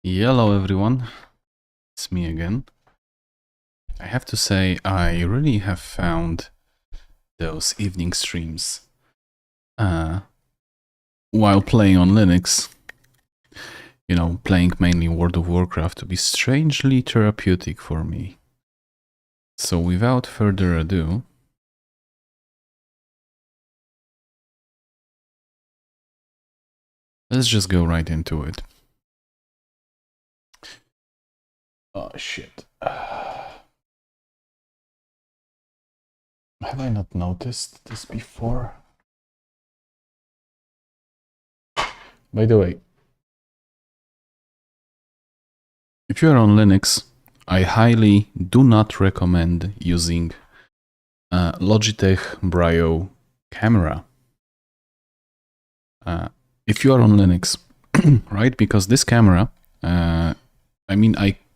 Hello everyone, it's me again. I have to say I really have found those evening streams while playing on Linux, playing mainly World of Warcraft to be strangely therapeutic for me. So without further ado, let's just go right into it. Oh shit. Have I not noticed this before? By the way, if you're on Linux, I highly do not recommend using Logitech Brio camera. If you are on Linux, right? Because this camera, I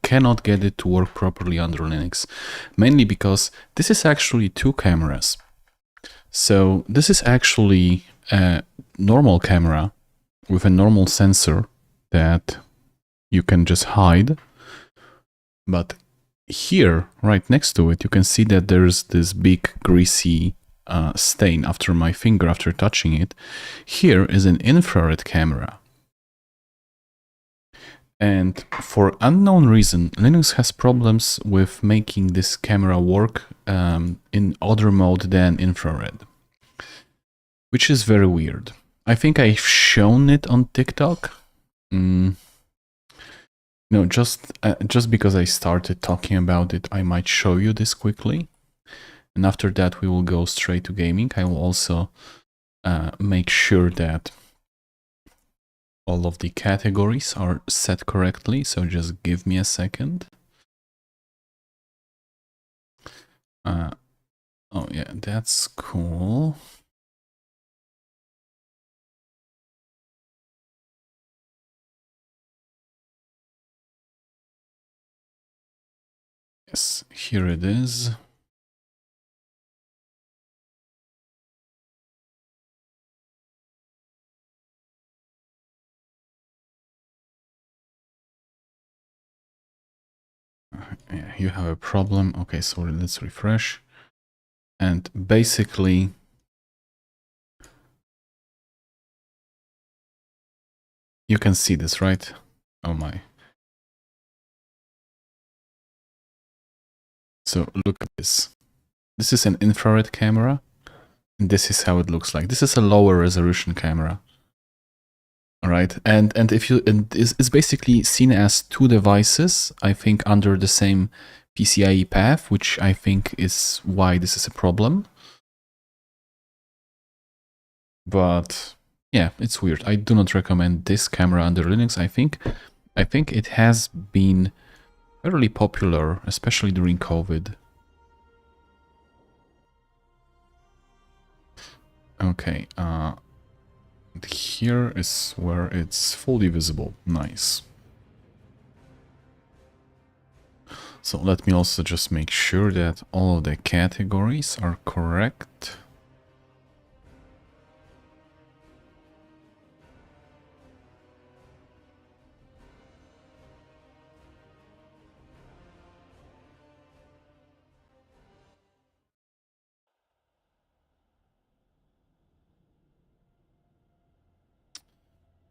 cannot get it to work properly under Linux, mainly because this is actually two cameras. So this is actually a normal camera with a normal sensor that you can just hide. But here, right next to it, you can see that there's this big greasy stain after my finger, after touching it. Here is an infrared camera. And for unknown reason, Linux has problems with making this camera work in other mode than infrared, which is very weird. I think I've shown it on TikTok. No, just because I started talking about it, I might show you this quickly. And after that, we will go straight to gaming. I will also make sure that all of the categories are set correctly, so just give me a second. Oh yeah, that's cool. Yes, here it is. Yeah, you have a problem. Okay, so let's refresh. And basically, you can see this, right? Oh my. So look at this. This is an infrared camera. And this is how it looks like. This is a lower resolution camera. All right, and it's basically seen as two devices, I think, under the same PCIe path, which I think is why this is a problem. But yeah, it's weird. I do not recommend this camera under Linux. I think it has been fairly popular, especially during COVID. Okay, here is where it's fully visible. Nice. So let me also just make sure that all of the categories are correct.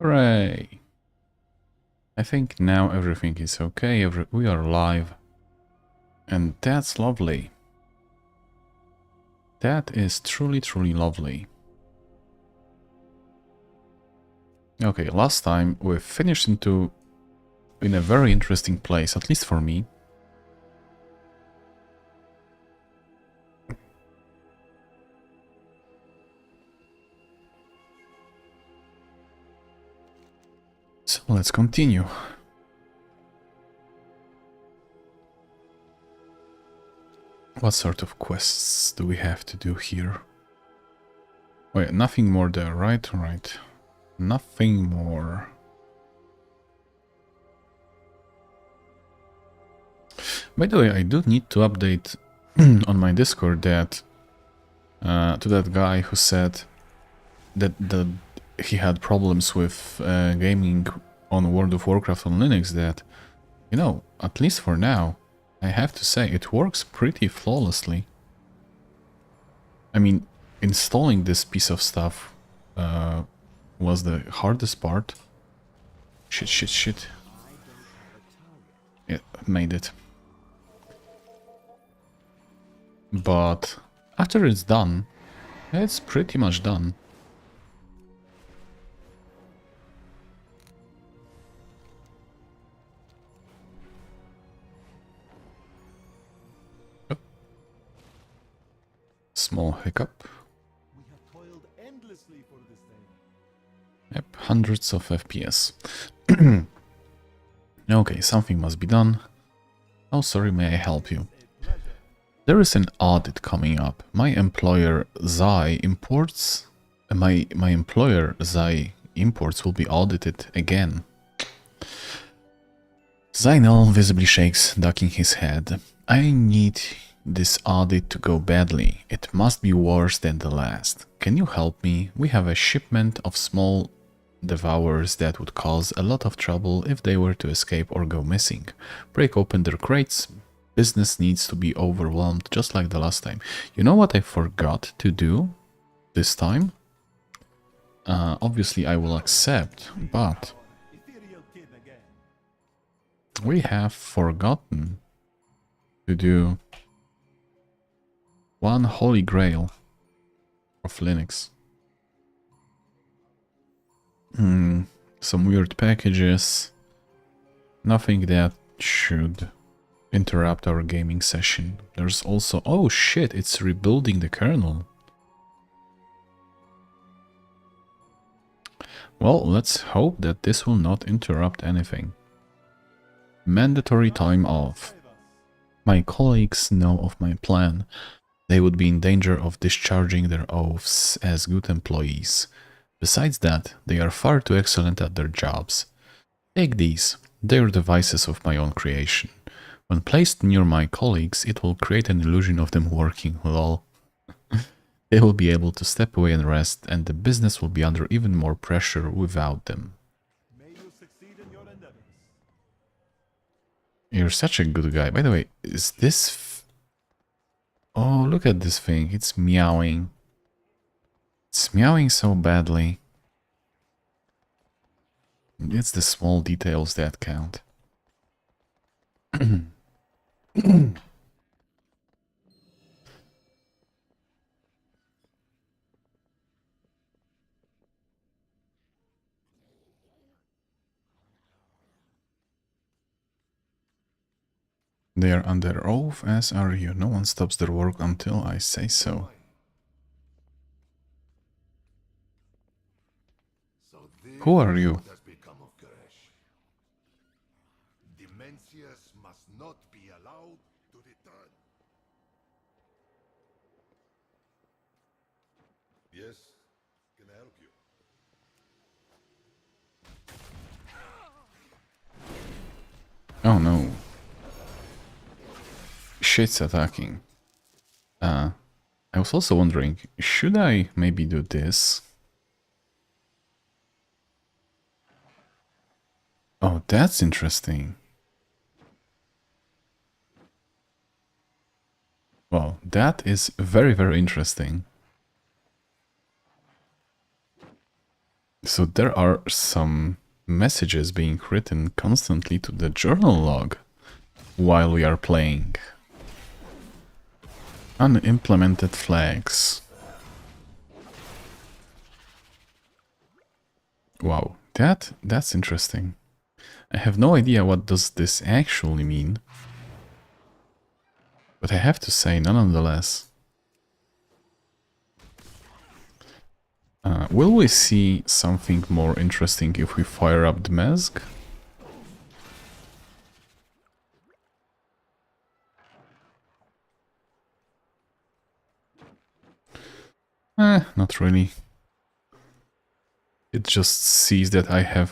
Hooray! I think now everything is okay, we are live. And that's lovely. That is truly, truly lovely. Okay, last time we finished in a very interesting place, at least for me. So let's continue. What sort of quests do we have to do here? Wait, nothing more there, right? Right. Nothing more. By the way, I do need to update on my Discord that to that guy who said that he had problems with gaming on World of Warcraft on Linux that, you know, at least for now, I have to say it works pretty flawlessly. I mean, installing this piece of stuff was the hardest part. Shit. Yeah, made it. But after it's done, it's pretty much done. Oh. Small hiccup. We have toiled endlessly for this day. Yep, hundreds of FPS. Okay, something must be done. Oh, sorry, may I help you? There is an audit coming up. My employer Zai imports will be audited again. Zainal visibly shakes, ducking his head. I need this audit to go badly. It must be worse than the last. Can you help me? We have a shipment of small devours that would cause a lot of trouble if they were to escape or go missing. Break open their crates. Business needs to be overwhelmed just like the last time. You know what I forgot to do this time? Obviously I will accept, but we have forgotten to do one holy grail of Linux. Some weird packages. Nothing that should interrupt our gaming session. There's also... oh shit, it's rebuilding the kernel. Well, let's hope that this will not interrupt anything. Mandatory time off. My colleagues know of my plan. They would be in danger of discharging their oaths as good employees. Besides that, they are far too excellent at their jobs. Take these. They are devices of my own creation. When placed near my colleagues, it will create an illusion of them working well. They will be able to step away and rest, and the business will be under even more pressure without them. May you succeed in your endeavors. You're such a good guy. By the way, is this... oh, look at this thing. It's meowing. It's meowing so badly. It's the small details that count. They are under oath, as are you. No one stops their work until I say so. Who are you? Demencius must not be allowed to return. Yes, can I help you? Oh no. Shit's attacking. I was also wondering, should I maybe do this? Oh, that's interesting. Well, that is very, very interesting. So there are some messages being written constantly to the journal log while we are playing. Unimplemented flags. Wow, that's interesting. I have no idea what does this actually mean. But I have to say, nonetheless. Will we see something more interesting if we fire up the mask? Not really. It just sees that I have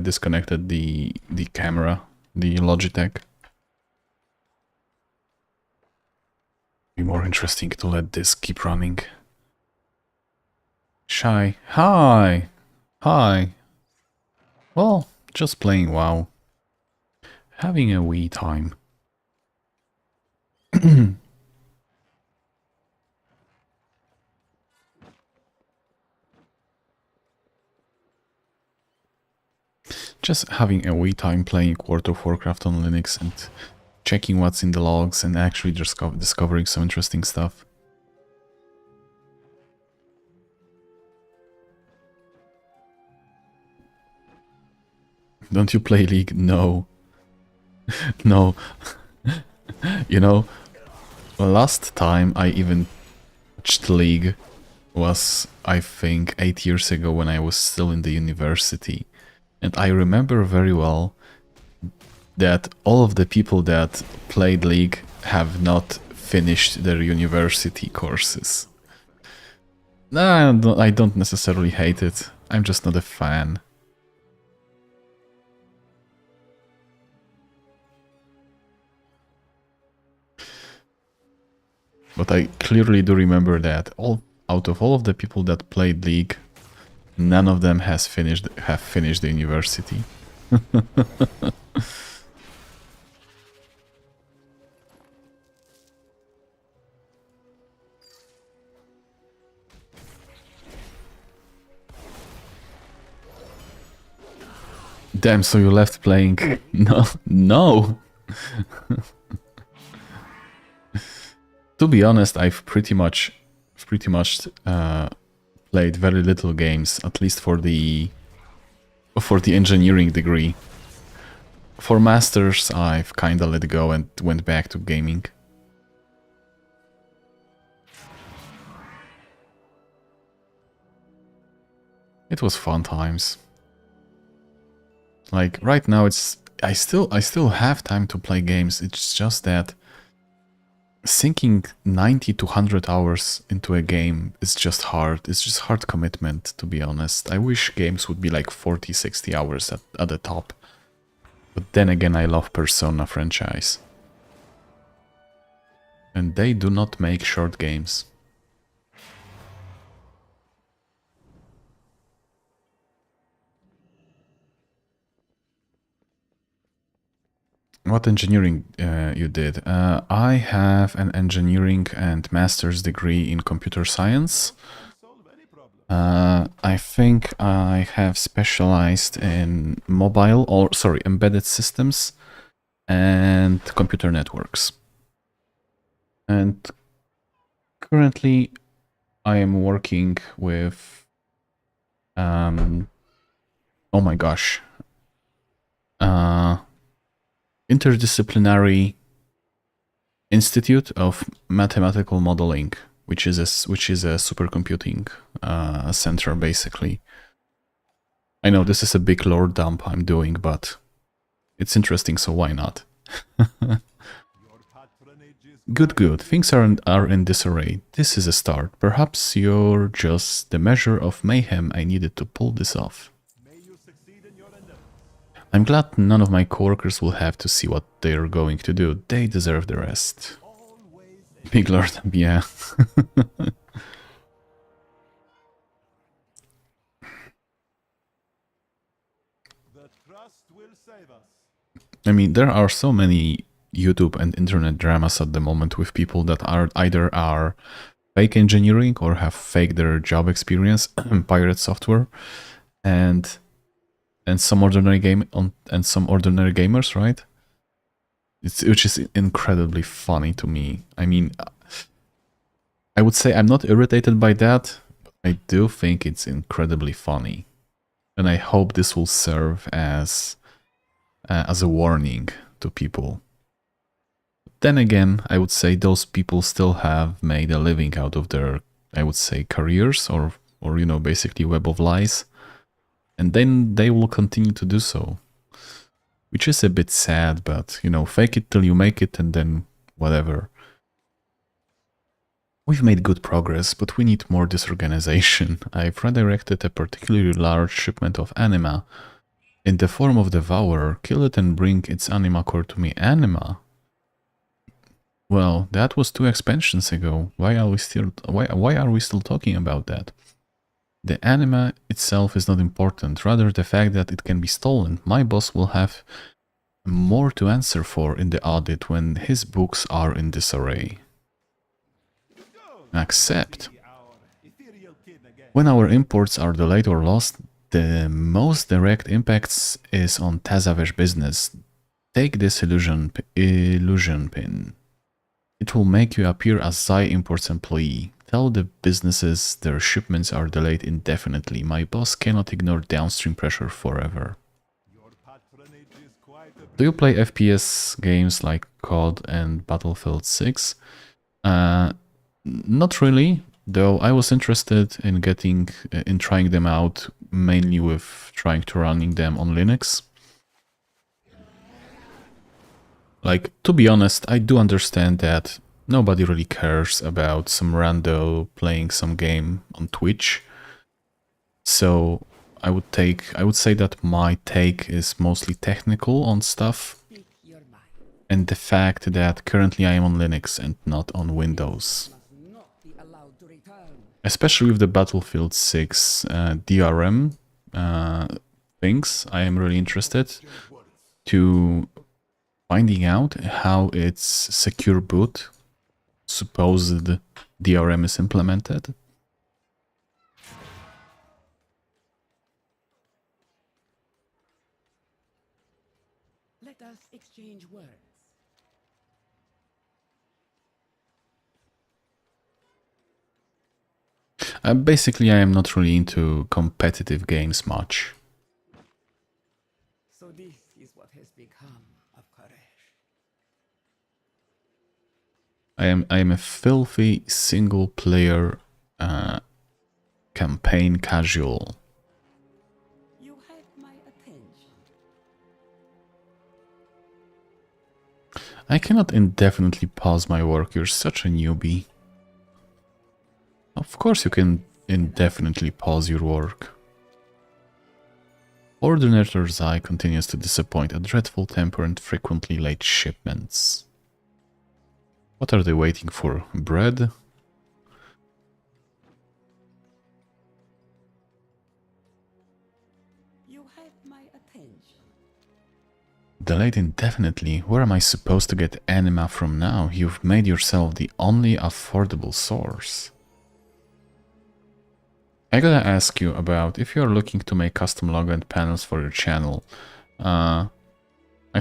disconnected the camera, the Logitech. Be more interesting to let this keep running. Shy. Hi! Hi! Well, just playing WoW. Having a wee time. Just having a wee time playing World of Warcraft on Linux and checking what's in the logs and actually discovering some interesting stuff. Don't you play League? No. No. You know, last time I even touched League was, I think, 8 years ago when I was still in the university. And I remember very well that all of the people that played League have not finished their university courses. No, I don't necessarily hate it. I'm just not a fan. But I clearly do remember that out of all of the people that played League, none of them have finished the university. Damn, so you left playing? No, no. To be honest, I've pretty much played very little games, at least for the engineering degree. For masters, I've kinda let go and went back to gaming. It was fun times. Like right now, I still have time to play games. It's just that sinking 90 to 100 hours into a game is just hard. It's just hard commitment, to be honest. I wish games would be like 40, 60 hours at the top. But then again, I love Persona franchise. And they do not make short games. What engineering you did? I have an engineering and master's degree in computer science. I think I have specialized in embedded systems and computer networks. And currently I am working with, oh my gosh, Interdisciplinary Institute of Mathematical Modeling, which is a supercomputing center, basically. I know this is a big lore dump I'm doing, but it's interesting, so why not? Good. Things are in disarray. This is a start. Perhaps you're just the measure of mayhem I needed to pull this off. I'm glad none of my coworkers will have to see what they're going to do. They deserve the rest. Big Lord, yeah. The trust will save us. I mean, there are so many YouTube and internet dramas at the moment with people that are fake engineering or have faked their job experience, pirate software, and some ordinary gamers, right? Which is incredibly funny to me. I mean, I would say I'm not irritated by that, but I do think it's incredibly funny, and I hope this will serve as a warning to people. Then again, I would say those people still have made a living out of their, I would say, careers or you know, basically web of lies. And then they will continue to do so. Which is a bit sad, but, you know, fake it till you make it and then whatever. We've made good progress, but we need more disorganization. I've redirected a particularly large shipment of anima in the form of Devourer. Kill it and bring its anima core to me. Anima? Well, that was 2 expansions ago. Why are we still talking about that? The anima itself is not important, rather the fact that it can be stolen. My boss will have more to answer for in the audit when his books are in disarray. Accept. Our ethereal kin again. When our imports are delayed or lost, the most direct impacts is on Tazavesh business. Take this illusion pin. It will make you appear as Zai Imports employee. Tell the businesses their shipments are delayed indefinitely. My boss cannot ignore downstream pressure forever. Your patronage is quite a Do you play FPS games like COD and Battlefield 6? Not really, though I was interested in trying them out, mainly with trying to running them on Linux. Like, to be honest, I do understand that nobody really cares about some rando playing some game on Twitch. So I would say that my take is mostly technical on stuff. And the fact that currently I am on Linux and not on Windows. Especially with the Battlefield 6 DRM things, I am really interested to finding out how its secure boot supposed DRM is implemented. Let us exchange words. Basically, I am not really into competitive games much. So this is what has become of Koresh. I am a filthy single-player campaign casual. You had my attention. I cannot indefinitely pause my work. You're such a newbie. Of course you can indefinitely pause your work. Ordinator Zai continues to disappoint, a dreadful temper and frequently late shipments. What are they waiting for? Bread? You had my attention. Delayed indefinitely? Where am I supposed to get anima from now? You've made yourself the only affordable source. I gotta ask you about if you're looking to make custom logo and panels for your channel. I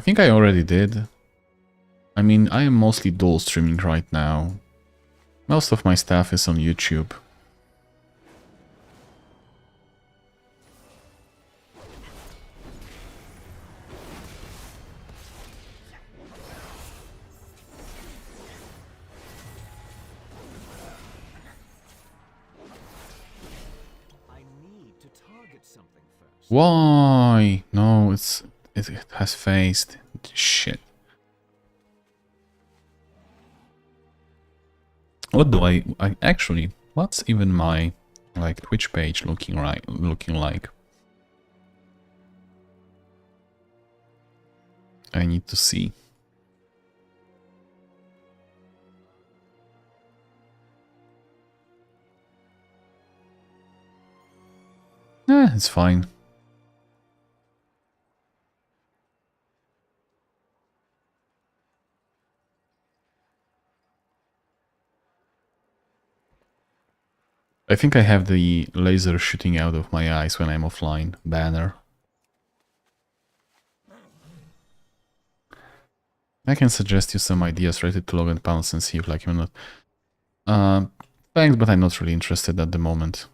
think I already did. I mean, I am mostly dual streaming right now. Most of my stuff is on YouTube. Why? No, it has phased. Shit. What do I actually? What's even my Twitch page looking like? I need to see. It's fine. I think I have the laser shooting out of my eyes when I'm offline banner. I can suggest you some ideas related to log and panels and see if like you're not. Thanks, but I'm not really interested at the moment.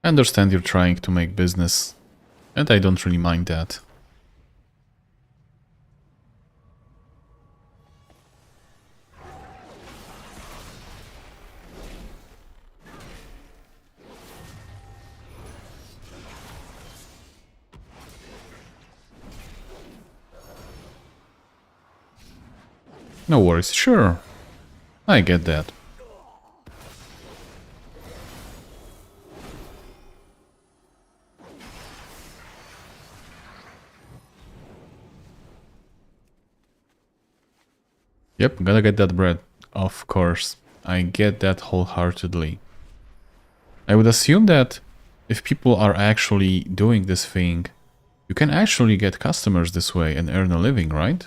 I understand you're trying to make business, and I don't really mind that. No worries, sure. I get that. Yep, gotta get that bread. Of course. I get that wholeheartedly. I would assume that if people are actually doing this thing, you can actually get customers this way and earn a living, right?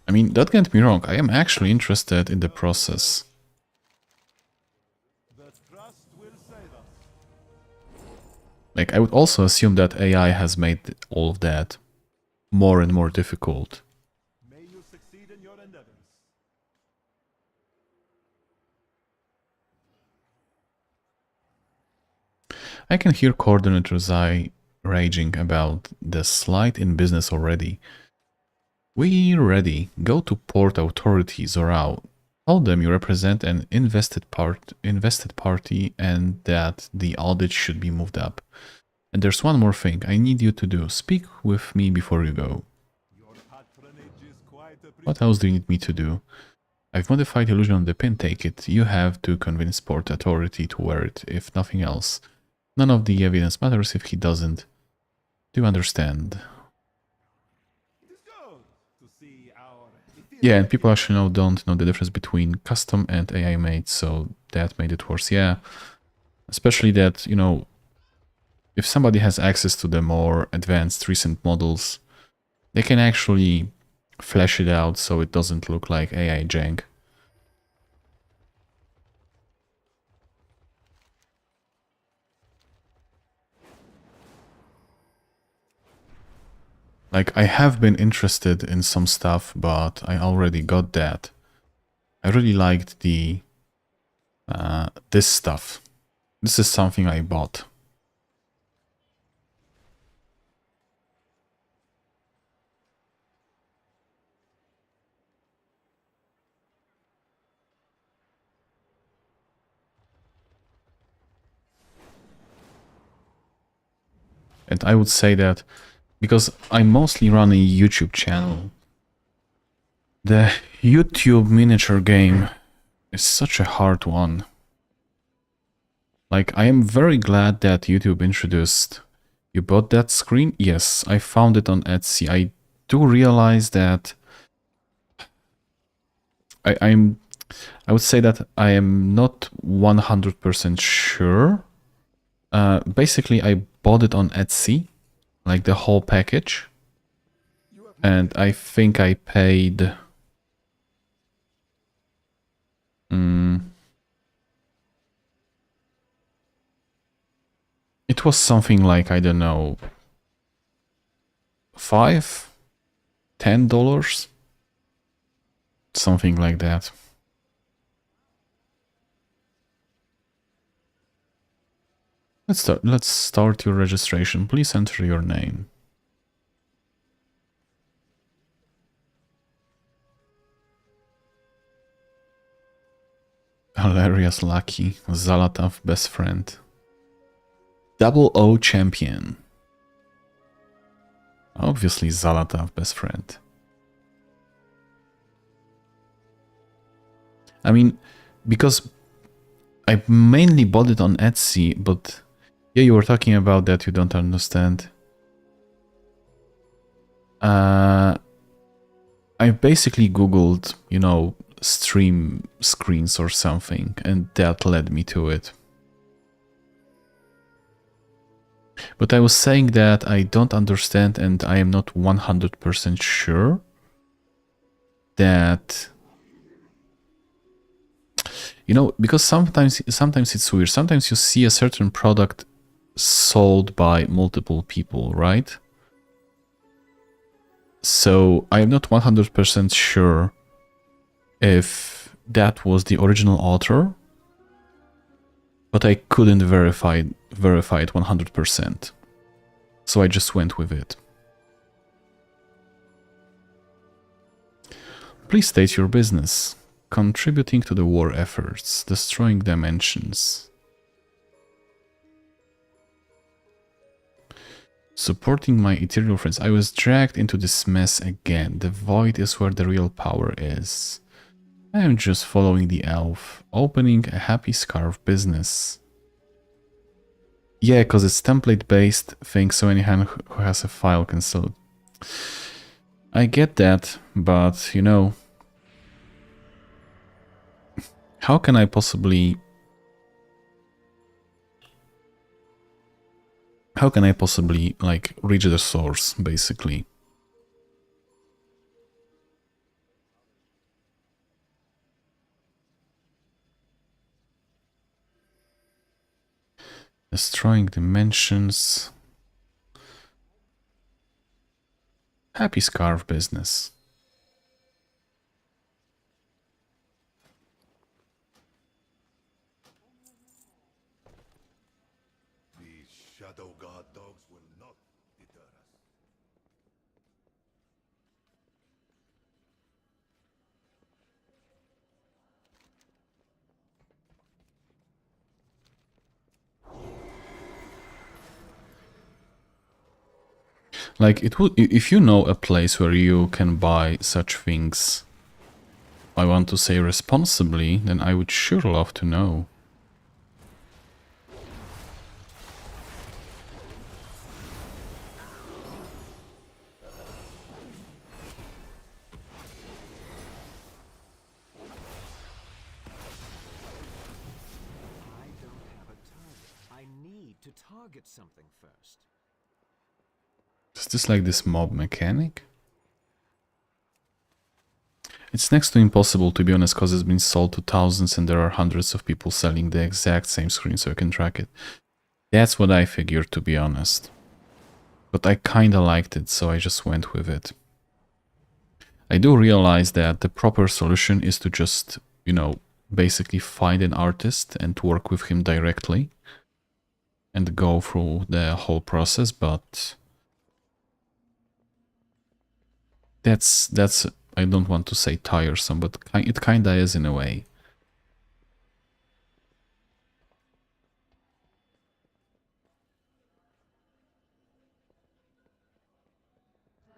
I mean, don't get me wrong, I am actually interested in the process. The trust will save us. Like, I would also assume that AI has made all of that more and more difficult. May you succeed in your endeavors. I can hear coordinators raging about the slide in business already. We're ready. Go to port authorities or out. Tell them you represent an invested party and that the audit should be moved up. And there's one more thing I need you to do. Speak with me before you go. Your patronage is quite What else do you need me to do? I've modified illusion on the pin. Take it. You have to convince port authority to wear it, if nothing else. None of the evidence matters if he doesn't. Do you understand? It is good to see our Yeah, and people actually don't know the difference between custom and AI made, so that made it worse. Yeah, especially that, you know, if somebody has access to the more advanced recent models, they can actually flesh it out so it doesn't look like AI jank. Like, I have been interested in some stuff, but I already got that. I really liked the this stuff. This is something I bought. And I would say that because I mostly run a YouTube channel, the YouTube miniature game is such a hard one. Like, I am very glad that YouTube introduced... You bought that screen? Yes, I found it on Etsy. I do realize that... I would say that I am not 100% sure. Basically, I bought it on Etsy, like the whole package. And I think I paid... It was something like, I don't know, $10? Something like that. Let's start your registration. Please enter your name. Hilarious Lucky, Zalatav best friend. Double O champion. Obviously Zalatav best friend. I mean, because I mainly bought it on Etsy, but yeah, you were talking about that you don't understand. I basically Googled, you know, stream screens or something, and that led me to it. But I was saying that I don't understand and I am not 100% sure that, you know, because sometimes it's weird. Sometimes you see a certain product sold by multiple people, right? So I am not 100% sure if that was the original author, but I couldn't verify it 100%. So I just went with it. Please state your business. Contributing to the war efforts, destroying dimensions. Supporting my ethereal friends. I was dragged into this mess again. The void is where the real power is. I am just following the elf. Opening a happy scarf business. Yeah, because it's template-based thing, so anyone who has a file can sell it. I get that, but, you know, How can I possibly... How can I possibly, like, reach the source, basically? Destroying dimensions. Happy scarf business. These shadow guard dogs will not deter us. Like, it would, if you know a place where you can buy such things, I want to say responsibly, then I would sure love to know. I don't have a target. I need to target something first. Is this like this mob mechanic? It's next to impossible, to be honest, because it's been sold to thousands and there are hundreds of people selling the exact same screen so I can track it. That's what I figured, to be honest. But I kinda liked it, so I just went with it. I do realize that the proper solution is to just, you know, basically find an artist and work with him directly and go through the whole process, but that's I don't want to say tiresome, but it kinda is in a way.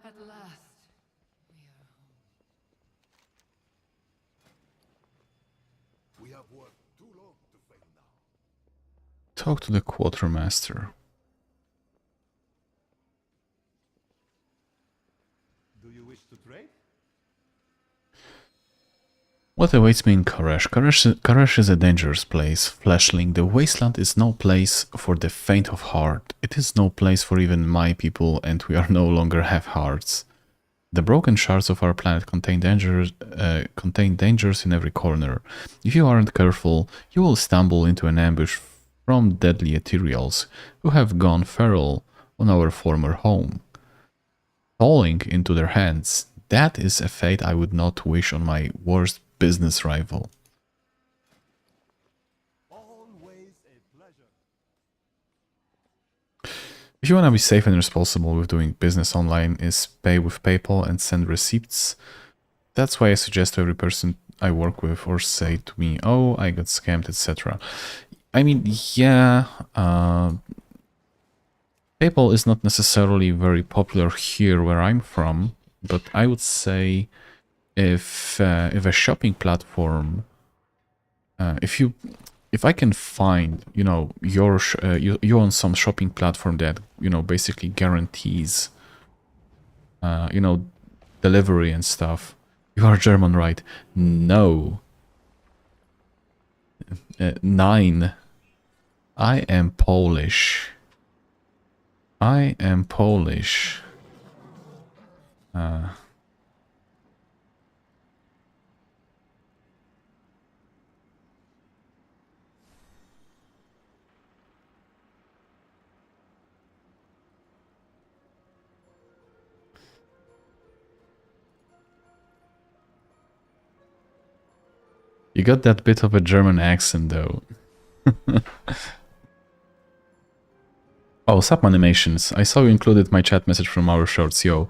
At last, we are home. We have worked too long to fail now. Talk to the quartermaster. Do you wish to trade? What awaits me in Koresh? Koresh is a dangerous place. Fleshling, the wasteland is no place for the faint of heart. It is no place for even my people, and we are no longer have hearts. The broken shards of our planet contain dangers in every corner. If you aren't careful, you will stumble into an ambush from deadly ethereals who have gone feral on our former home. Falling into their hands, that is a fate I would not wish on my worst business rival. Always a pleasure. If you want to be safe and responsible with doing business online, is pay with PayPal and send receipts. That's why I suggest to every person I work with or say to me, oh, I got scammed, etc. I mean, yeah, PayPal is not necessarily very popular here where I'm from, but I would say if a shopping platform, if I can find, you know, you on some shopping platform that, you know, basically guarantees, you know, delivery and stuff. You are German, right? No. 9. I am Polish. I am Polish. You got that bit of a German accent, though. Oh, sub animations. I saw you included my chat message from our shorts, yo.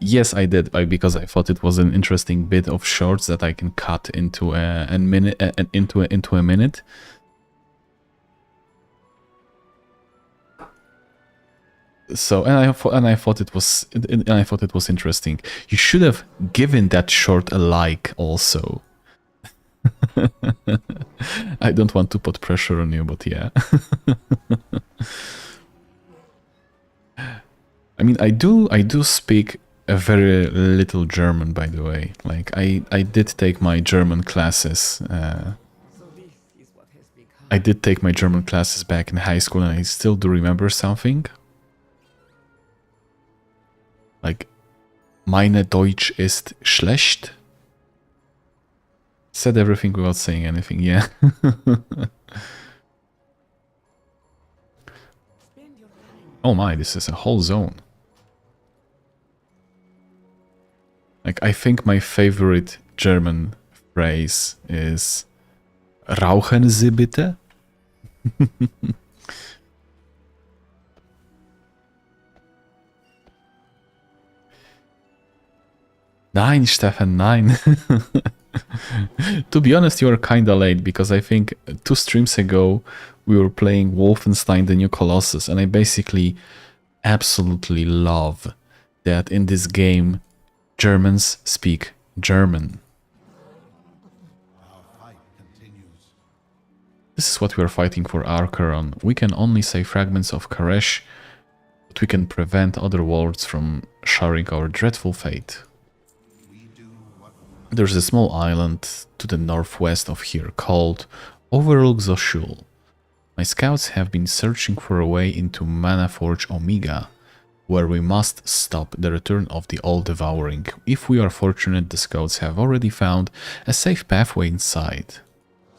Yes, I did, because I thought it was an interesting bit of shorts that I can cut into a minute, into a minute. So, and I thought it was interesting. You should have given that short a like, also. I don't want to put pressure on you, but yeah. I mean, I do speak a very little German, by the way. Like, I did take my German classes. I did take my German classes back in high school, and I still do remember something. Like, meine Deutsch ist schlecht. Said everything without saying anything, yeah. Oh my, this is a whole zone. Like, I think my favorite German phrase is Rauchen Sie bitte? Nein, Stefan, nein. To be honest, you are kinda late, because I think 2 streams ago we were playing Wolfenstein: The New Colossus, and I basically absolutely love that in this game Germans speak German. This is what we are fighting for, Archeron. We can only say fragments of Karesh, but we can prevent other worlds from sharing our dreadful fate. There's a small island to the northwest of here called Overlook-Zoshul. My scouts have been searching for a way into Manaforge Omega, where we must stop the return of the All-Devouring. If we are fortunate, the scouts have already found a safe pathway inside.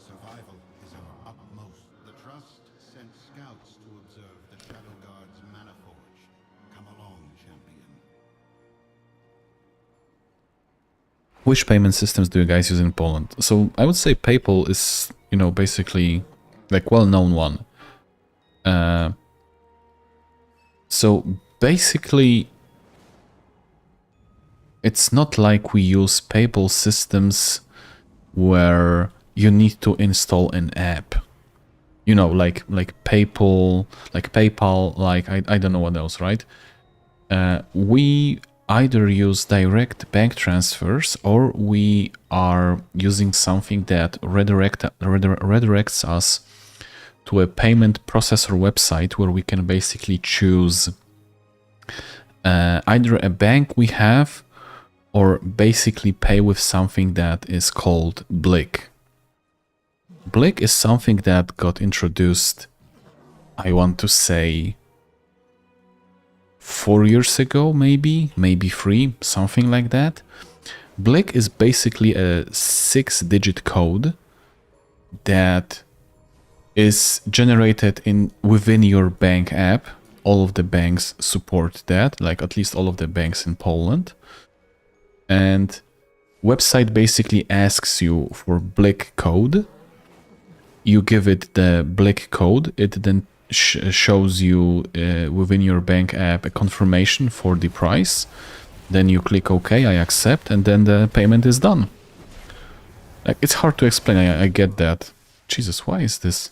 Survival is our utmost. The Trust sent scouts to observe the Shadow Guard's mana forge. Come along, champion. Which payment systems do you guys use in Poland? So I would say PayPal is, you know, basically like well-known one. So basically, it's not like we use PayPal systems where you need to install an app. You know, like PayPal, like I don't know what else, right? We either use direct bank transfers, or we are using something that redirects us to a payment processor website where we can basically choose either a bank we have, or basically pay with something that is called Blik. Blik is something that got introduced, I want to say, 4 years ago, maybe 3, something like that. Blik is basically a 6-digit code that is generated within your bank app. All of the banks support that, like at least all of the banks in Poland. And website basically asks you for Blik code. You give it the Blik code. It then shows you within your bank app a confirmation for the price. Then you click OK, I accept, and then the payment is done. Like, it's hard to explain, I get that. Jesus, why is this?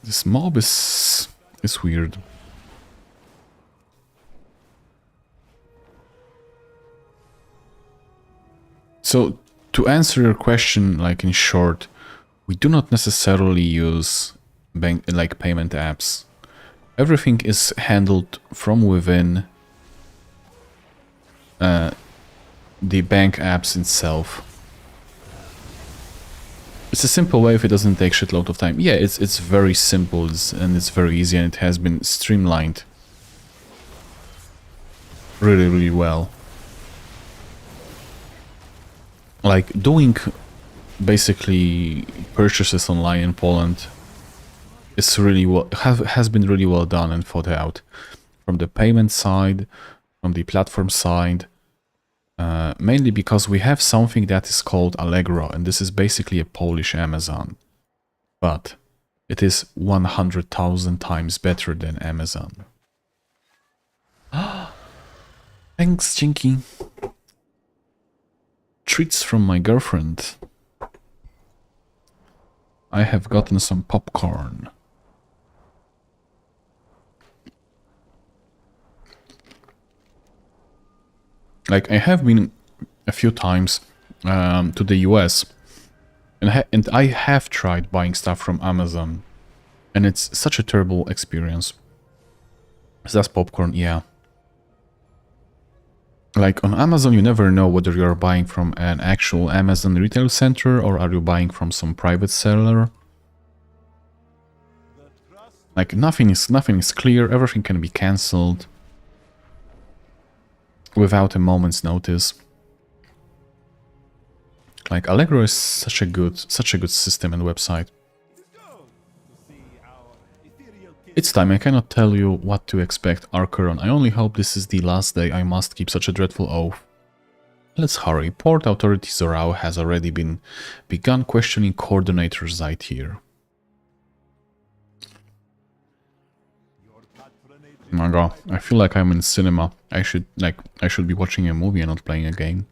This mob is weird. So, to answer your question, like in short, we do not necessarily use payment apps. Everything is handled from within the bank apps itself. It's a simple way if it doesn't take shitload of time. Yeah, it's very simple and it's very easy, and it has been streamlined really, really well. Like, doing basically purchases online in Poland is really has been really well done and thought out, from the payment side, from the platform side, mainly because we have something that is called Allegro, and this is basically a Polish Amazon, but it is 100,000 times better than Amazon. Thanks, Chinky. Treats from my girlfriend. I have gotten some popcorn. Like, I have been a few times to the US, and I have tried buying stuff from Amazon, and it's such a terrible experience. Is that popcorn? Yeah. Like on Amazon, you never know whether you're buying from an actual Amazon retail center or are you buying from some private seller. Like nothing is clear, everything can be cancelled without a moment's notice. Like Allegro is such a good system and website. It's time, I cannot tell you what to expect, Archeron. I only hope this is the last day I must keep such a dreadful oath. Let's hurry. Port Authority Zorao has already begun questioning coordinator Zeit here. Oh my god, I feel like I'm in cinema. I should be watching a movie and not playing a game.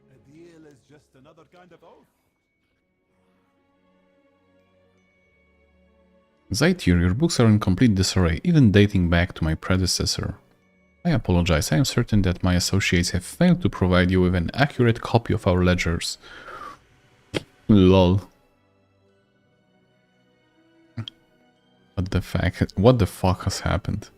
A deal is just another kind of oath. Zaitier, your books are in complete disarray, even dating back to my predecessor. I apologize, I am certain that my associates have failed to provide you with an accurate copy of our ledgers. Lol. What the fuck has happened?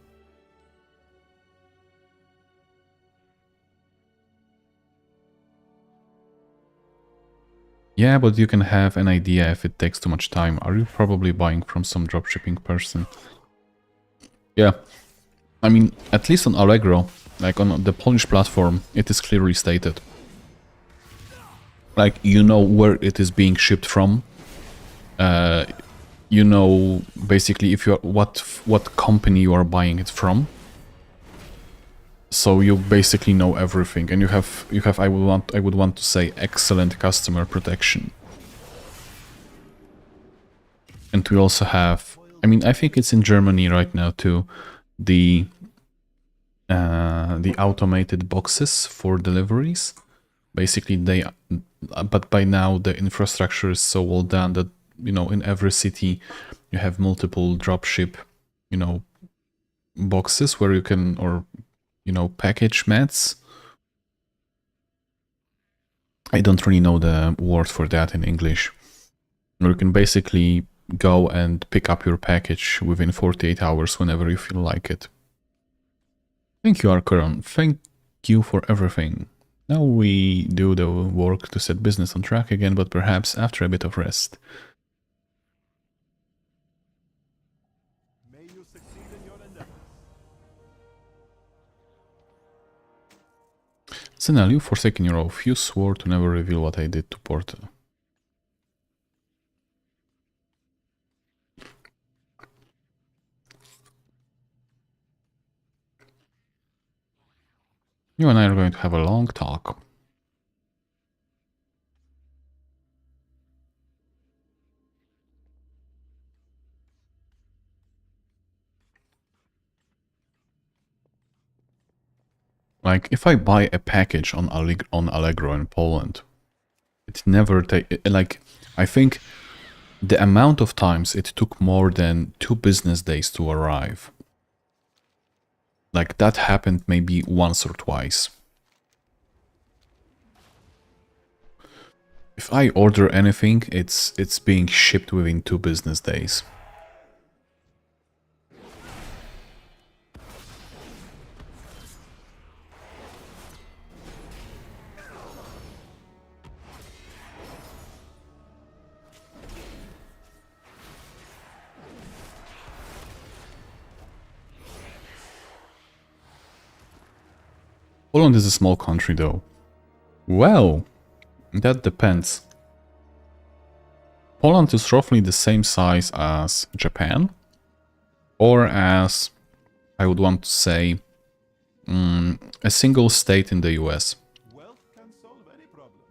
Yeah, but you can have an idea if it takes too much time. Are you probably buying from some dropshipping person? Yeah. I mean, at least on Allegro, like on the Polish platform, it is clearly stated. Like, you know where it is being shipped from. You know, basically, if you're what company you are buying it from. So you basically know everything, and you have I would want to say excellent customer protection. And we also have, I mean, I think it's in Germany right now too, the automated boxes for deliveries. Basically, but by now the infrastructure is so well done that, you know, in every city you have multiple dropship, you know, boxes where you can, or you know, package mats. I don't really know the word for that in English. Or you can basically go and pick up your package within 48 hours whenever you feel like it. Thank you, Archeron. Thank you for everything. Now we do the work to set business on track again, but perhaps after a bit of rest. May you succeed in your endeavors. Zenel, you've forsaken your oath. You swore to never reveal what I did to Porta. You and I are going to have a long talk. Like, if I buy a package on Allegro in Poland, it never like, I think the amount of times it took more than 2 business days to arrive. Like, that happened maybe once or twice. If I order anything, it's being shipped within 2 business days. Poland is a small country though. Well, that depends. Poland is roughly the same size as Japan, or as, I would want to say, a single state in the US. Wealth can solve any problem.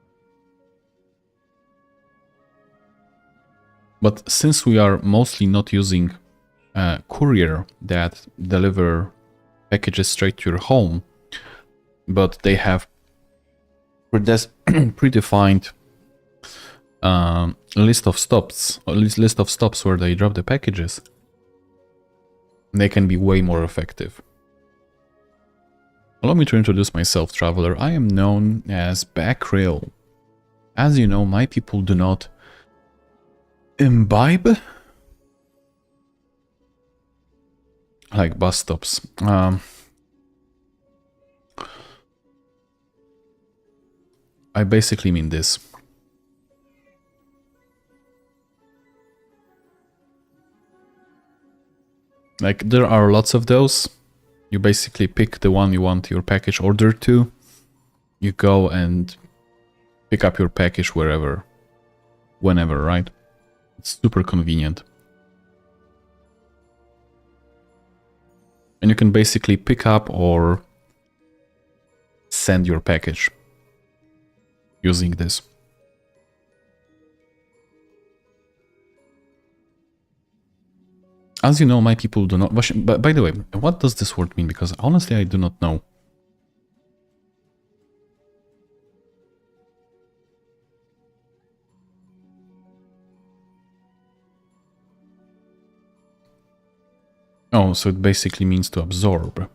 But since we are mostly not using courier that deliver packages straight to your home, but they have predefined list of stops, or list of stops where they drop the packages, they can be way more effective. Allow me to introduce myself, traveler. I am known as Backrail. As you know, my people do not imbibe like bus stops. I basically mean this. Like, there are lots of those. You basically pick the one you want your package ordered to. You go and pick up your package wherever, whenever, right? It's super convenient. And you can basically pick up or send your package using this. As you know, my people do not... But by the way, what does this word mean? Because honestly, I do not know. Oh, so it basically means to absorb.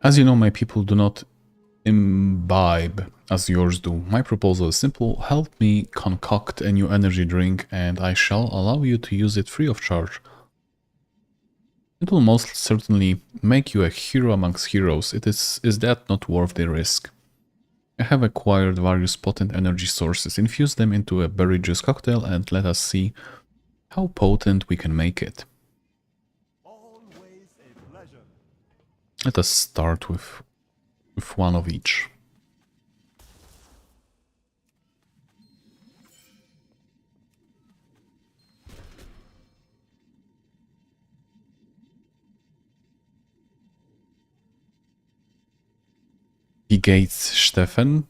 As you know, my people do not imbibe as yours do. My proposal is simple. Help me concoct a new energy drink and I shall allow you to use it free of charge. It will most certainly make you a hero amongst heroes. Is that not worth the risk? I have acquired various potent energy sources. Infuse them into a berry juice cocktail and let us see how potent we can make it. Always a pleasure. Let us start with one of each. Wie geht's, Steffen?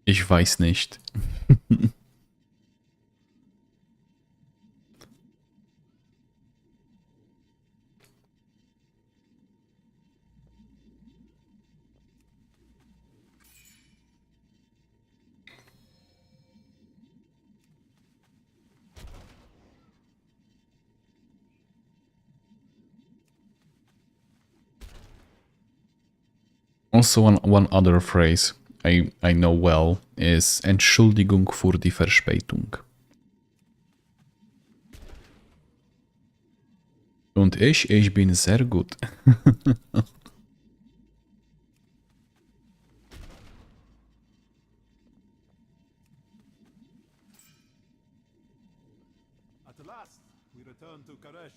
Ich weiß nicht. Also, one other phrase I know well is Entschuldigung für die Verspätung. Und ich bin sehr gut. At last, we return to Karesh.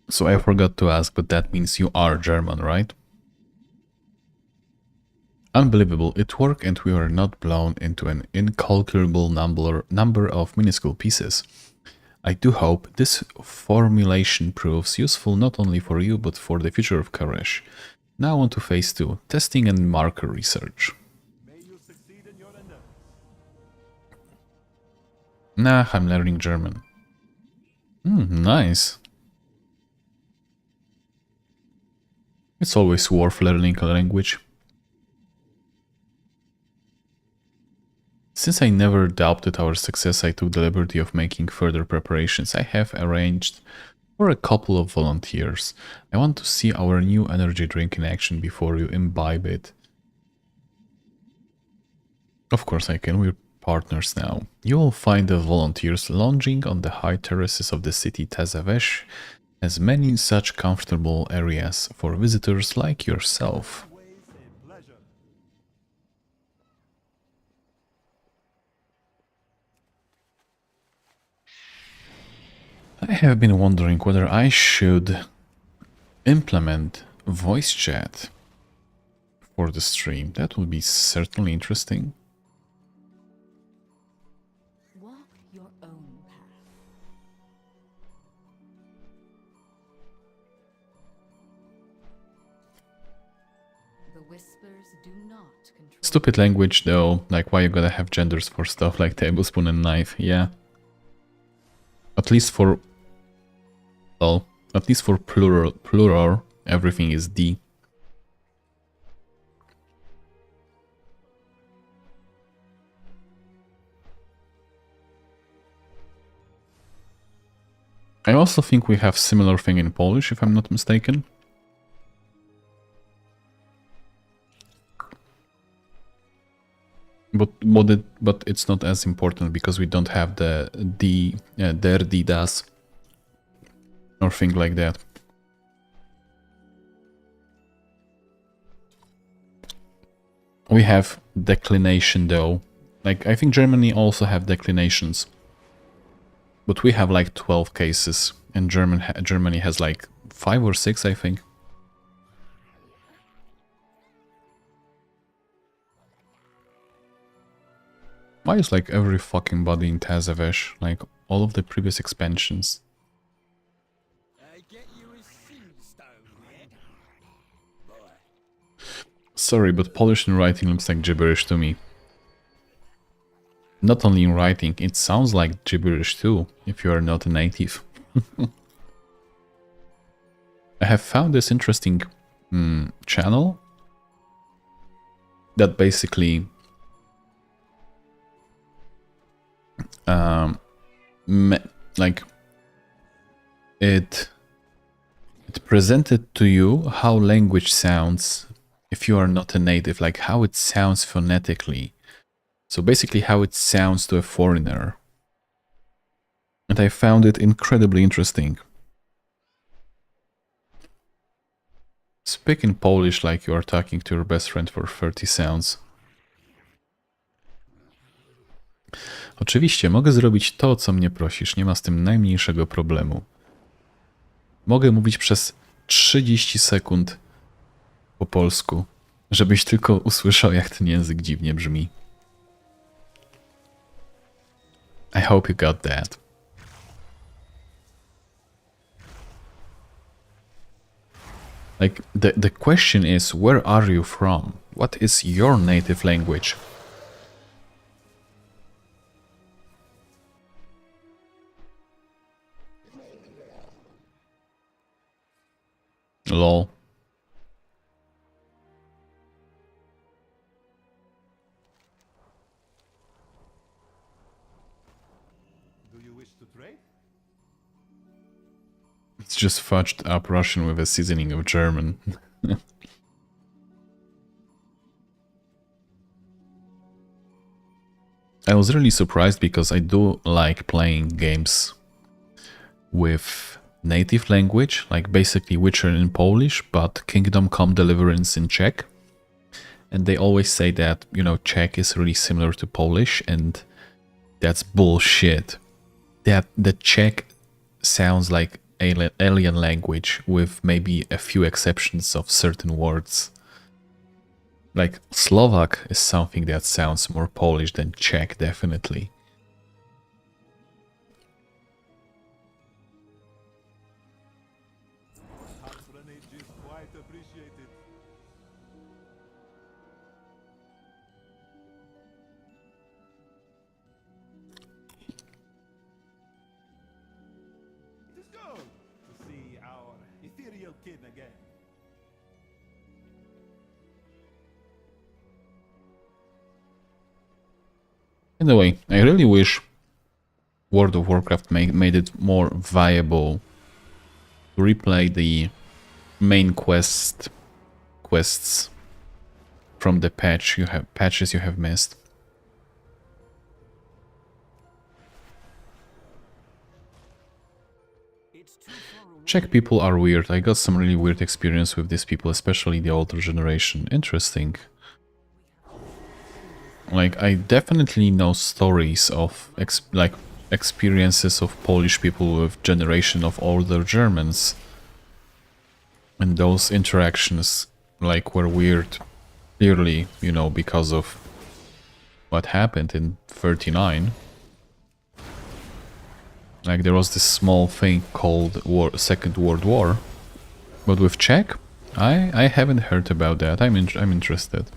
So I forgot to ask, but that means you are German, right? Unbelievable, it worked and we were not blown into an incalculable number of minuscule pieces. I do hope this formulation proves useful not only for you, but for the future of Karesh. Now on to phase 2, testing and marker research. May you succeed in your endeavors. Nah, I'm learning German. Nice. It's always worth learning a language. Since I never doubted our success, I took the liberty of making further preparations. I have arranged for a couple of volunteers. I want to see our new energy drink in action before you imbibe it. Of course I can, we're partners now. You will find the volunteers lounging on the high terraces of the city. Tazavesh has many such comfortable areas for visitors like yourself. Always a pleasure. I have been wondering whether I should implement voice chat for the stream. That would be certainly interesting. Walk your own path. The whispers do not control. Stupid language though, like why you gotta have genders for stuff like tablespoon and knife, yeah. At least for... well, at least for plural, everything is D. I also think we have similar thing in Polish, if I'm not mistaken. But it's not as important because we don't have the der die das or thing like that. We have declination though. Like I think Germany also have declinations, but we have like 12 cases, and Germany has like 5 or 6, I think. Why is like every fucking body in Tazavesh, like all of the previous expansions? Sorry, but Polish in writing looks like gibberish to me. Not only in writing, it sounds like gibberish too, if you are not a native. I have found this interesting channel that basically like it presented to you how language sounds if you are not a native, like how it sounds phonetically. So basically how it sounds to a foreigner. And I found it incredibly interesting. Speak in Polish like you are talking to your best friend for 30 sounds. Oczywiście, mogę zrobić to, co mnie prosisz. Nie ma z tym najmniejszego problemu. Mogę mówić przez 30 sekund po polsku, żebyś tylko usłyszał, jak ten język dziwnie brzmi. I hope you got that. Like, the question is, where are you from? What is your native language? Lol. Do you wish to trade? It's just fudged up Russian with a seasoning of German. I was really surprised because I do like playing games with native language, like basically Witcher in Polish, but Kingdom Come Deliverance in Czech. And they always say that, you know, Czech is really similar to Polish, and that's bullshit. That the Czech sounds like alien language with maybe a few exceptions of certain words. Like Slovak is something that sounds more Polish than Czech, definitely. Patronage is quite appreciated. It is good to see our ethereal kin again. Anyway, I really wish World of Warcraft made it more viable to replay the main quests from the patches you have missed. Czech people are weird. I got some really weird experience with these people, especially the older generation. Interesting. Like, I definitely know stories of experiences of Polish people with generation of older Germans. And those interactions, like, were weird. Clearly, you know, because of what happened in 39. Like, there was this small thing called Second World War. But with Czech, I haven't heard about that. I'm interested.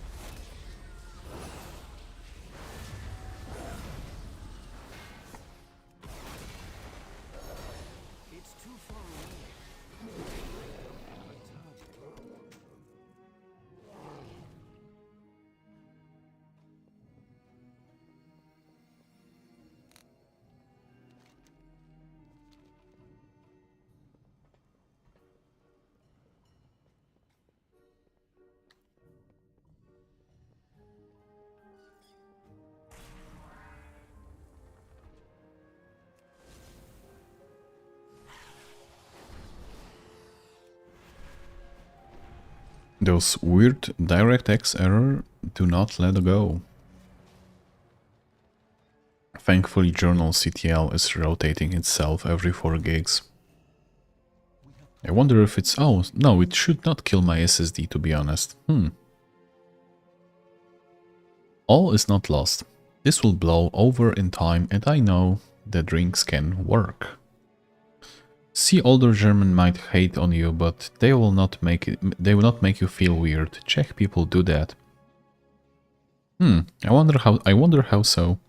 Those weird DirectX error, do not let go. Thankfully, Journal CTL is rotating itself every 4 gigs. I wonder if it's... oh, no, it should not kill my SSD, to be honest. All is not lost. This will blow over in time, and I know the drinks can work. See, older German might hate on you, but they will not make make you feel weird. Czech people do that. I wonder how so.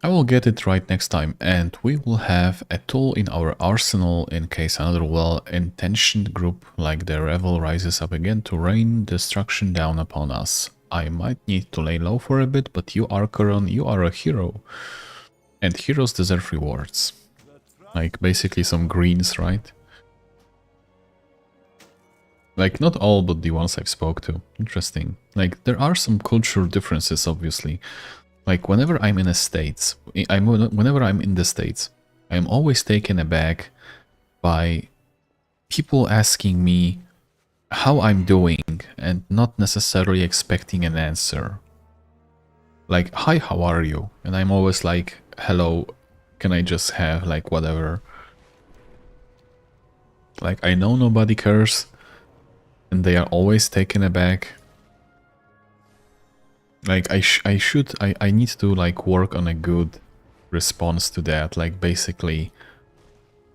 I will get it right next time, and we will have a tool in our arsenal in case another well-intentioned group like the Revel rises up again to rain destruction down upon us. I might need to lay low for a bit, but you, Archeron, you are a hero. And heroes deserve rewards. Like, basically some greens, right? Like, not all, but the ones I've spoke to. Interesting. Like, there are some cultural differences, obviously. Like, whenever I'm in the States, I'm always taken aback by people asking me how I'm doing and not necessarily expecting an answer. Like, hi, how are you? And I'm always like, hello, can I just have, like, whatever? Like, I know nobody cares, and they are always taken aback. Like, I need to, like, work on a good response to that. Like, basically,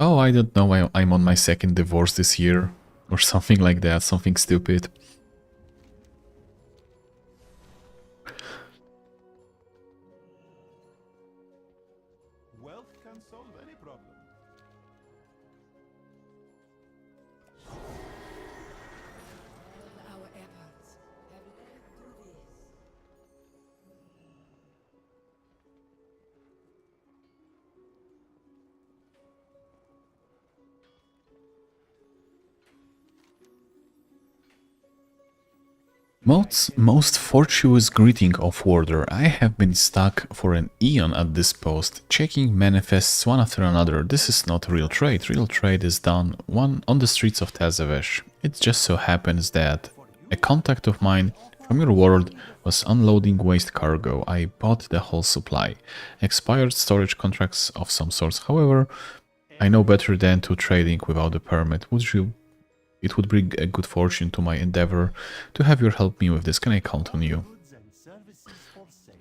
oh, I don't know, I'm on my 2nd divorce this year, or something like that, something stupid. Wealth can solve any problem. Our efforts have led to this. Most fortuitous greeting of Warder. I have been stuck for an eon at this post, checking manifests one after another. This is not real trade. Real trade is done on the streets of Tazavesh. It just so happens that a contact of mine from your world was unloading waste cargo. I bought the whole supply. Expired storage contracts of some sorts. However, I know better than to trading without a permit. It would bring a good fortune to my endeavor to have you help me with this. Can I count on you? Goods and services for sale.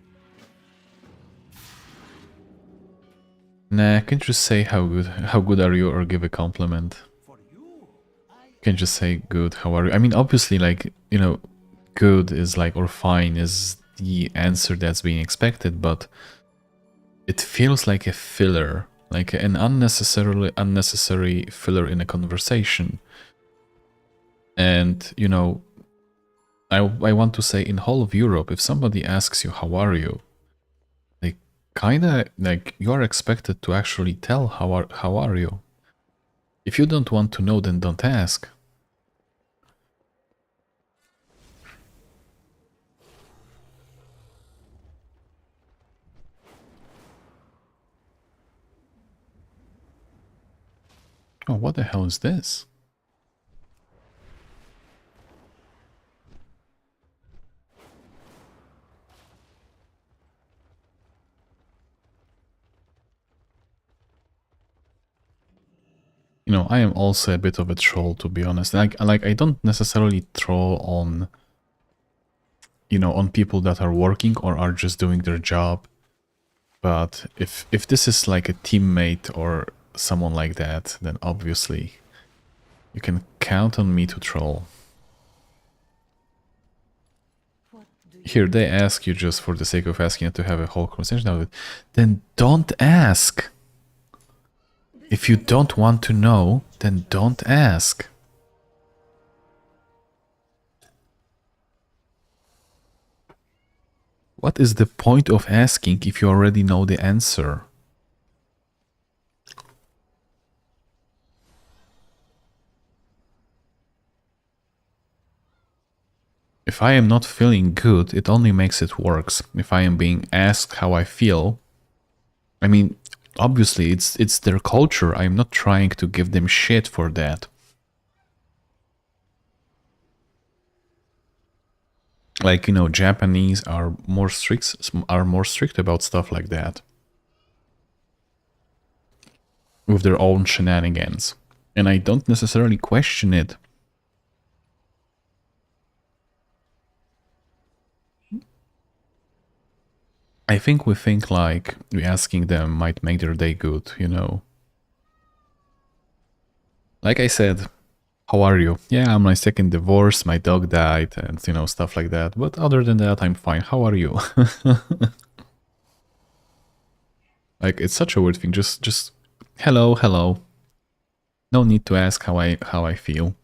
Nah, can't you say how good are you or give a compliment? For you, I Can't just say good, how are you? I mean, obviously, like, you know, good is like, or fine is the answer that's being expected, but it feels like a filler, like an unnecessary filler in a conversation. And, you know, I want to say in whole of Europe, if somebody asks you, how are you? They kinda, like, you're expected to actually tell how are you? If you don't want to know, then don't ask. Oh, what the hell is this? You know, I am also a bit of a troll, to be honest. Like I don't necessarily troll on, you know, on people that are working or are just doing their job. But if this is like a teammate or someone like that, then obviously you can count on me to troll. Here, they ask you just for the sake of asking to have a whole conversation about it. Then don't ask. If you don't want to know, then don't ask. What is the point of asking if you already know the answer? If I am not feeling good, it only makes it worse. If I am being asked how I feel, I mean, obviously it's their culture. I'm not trying to give them shit for that. Like, you know, Japanese are more strict about stuff like that, with their own shenanigans. And I don't necessarily question it. I think we think like we asking them might make their day good, you know. Like I said, how are you? Yeah, I'm my second divorce, my dog died, and you know, stuff like that. But other than that, I'm fine. How are you? Like, it's such a weird thing. Just hello, hello. No need to ask how I feel.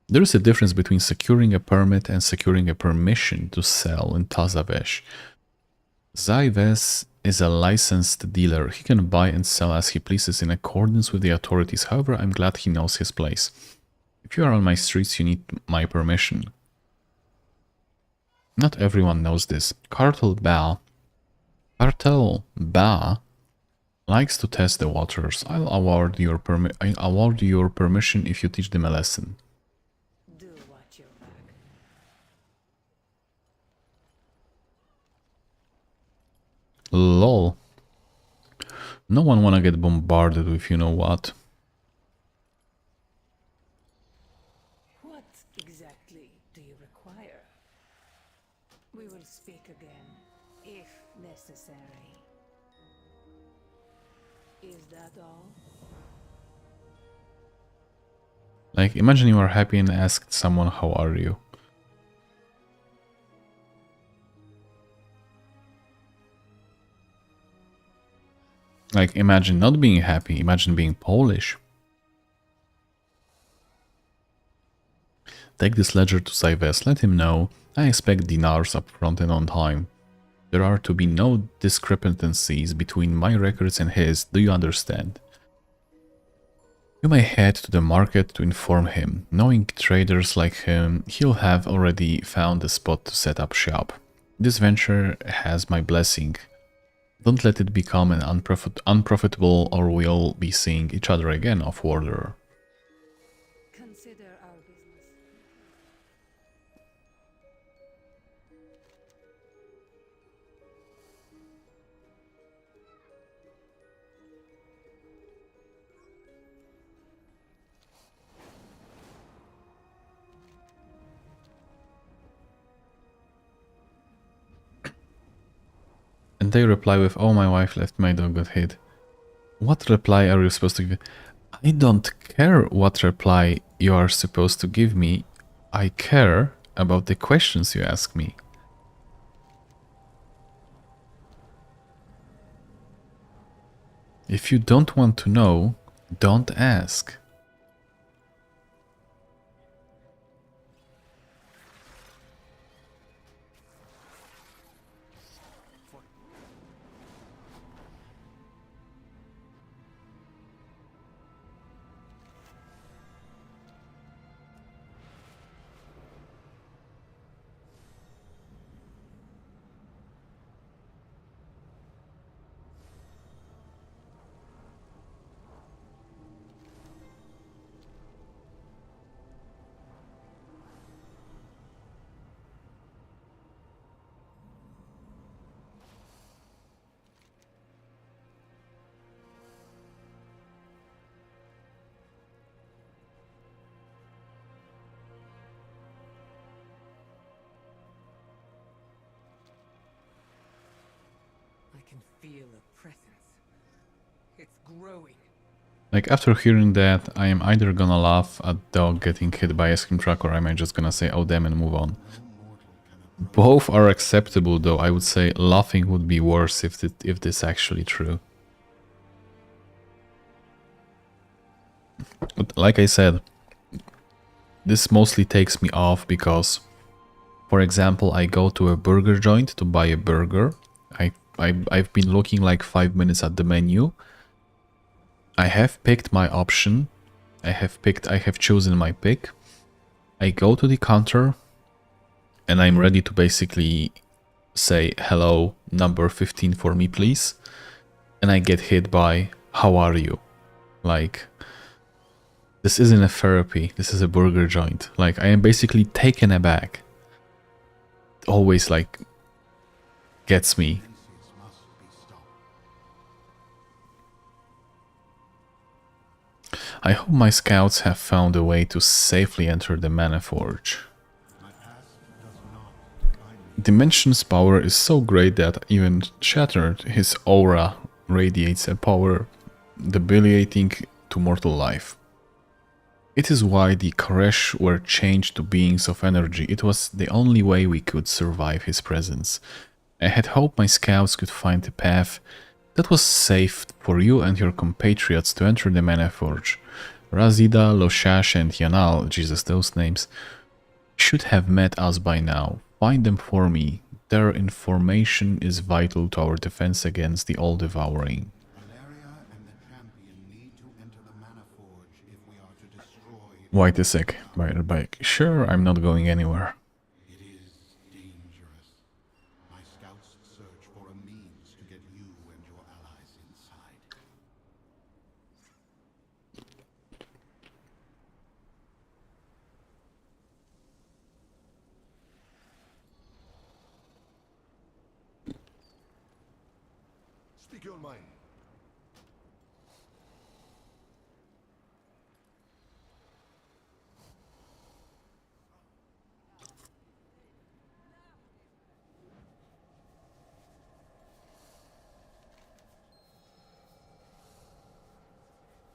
There is a difference between securing a permit and securing a permission to sell in Tazavesh. Zaives is a licensed dealer. He can buy and sell as he pleases in accordance with the authorities. However, I'm glad he knows his place. If you are on my streets, you need my permission. Not everyone knows this. Cartel Ba likes to test the waters. I'll award your permission if you teach them a lesson. Do watch your back. Lol. No one wanna get bombarded with you know what. What exactly do you require? We will speak again, if necessary. Is that all? Like, imagine you are happy and asked someone, how are you? Like, imagine not being happy, imagine being Polish. Take this ledger to Zaives, let him know I expect dinars up front and on time. There are to be no discrepancies between my records and his, do you understand? You may head to the market to inform him. Knowing traders like him, he'll have already found a spot to set up shop. This venture has my blessing. Don't let it become an unprofitable or we'll be seeing each other again off-worlder. Consider our business. And they reply with, oh, my wife left, my dog got hit. What reply are you supposed to give? I don't care what reply you are supposed to give me. I care about the questions you ask me. If you don't want to know, don't ask. I can feel a presence. It's growing. Like, after hearing that, I am either gonna laugh at dog getting hit by a ice cream truck, or am I just gonna say, oh damn, and move on. Both are acceptable, though. I would say laughing would be worse if this actually true. But like I said, this mostly takes me off because, for example, I go to a burger joint to buy a burger. I've been looking like 5 minutes at the menu. I have picked my option. I have chosen my pick. I go to the counter and I'm ready to basically say, hello, number 15 for me, please. And I get hit by, how are you? Like, This isn't a therapy. This is a burger joint. Like, I am basically taken aback. Always, like, gets me. Fences must be stopped. I hope my scouts have found a way to safely enter the Mana Forge. My past does not define me. Dimension's power is so great that even shattered, his aura radiates a power debilitating to mortal life. It is why the Koresh were changed to beings of energy. It was the only way we could survive his presence. I had hoped my scouts could find a path that was safe for you and your compatriots to enter the Mana Forge. Razida, Loshash and Yanal, Jesus, those names, should have met us by now. Find them for me. Their information is vital to our defense against the All-Devouring. Valeria and the champion need to enter the Mana Forge if we are to destroy. Wait a sec, bike. Sure, I'm not going anywhere. It is dangerous. My scouts search for a means to get you and your allies inside. Speak your mind.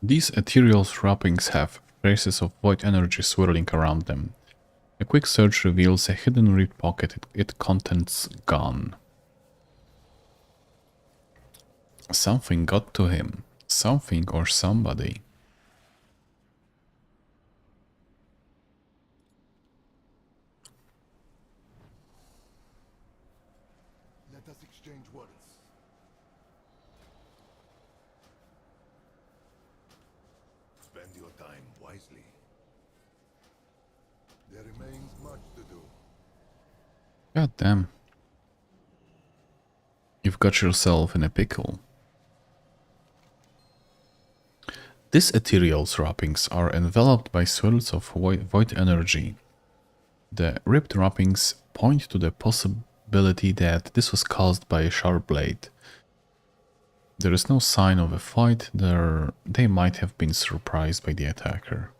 These ethereal wrappings have traces of void energy swirling around them. A quick search reveals a hidden rib pocket. It contents gone. Something got to him. Something or somebody. Let us exchange words. Spend your time wisely. There remains much to do. God damn. You've got yourself in a pickle. These ethereal wrappings are enveloped by swirls of void energy. The ripped wrappings point to the possibility that this was caused by a sharp blade. There is no sign of a fight. They might have been surprised by the attacker.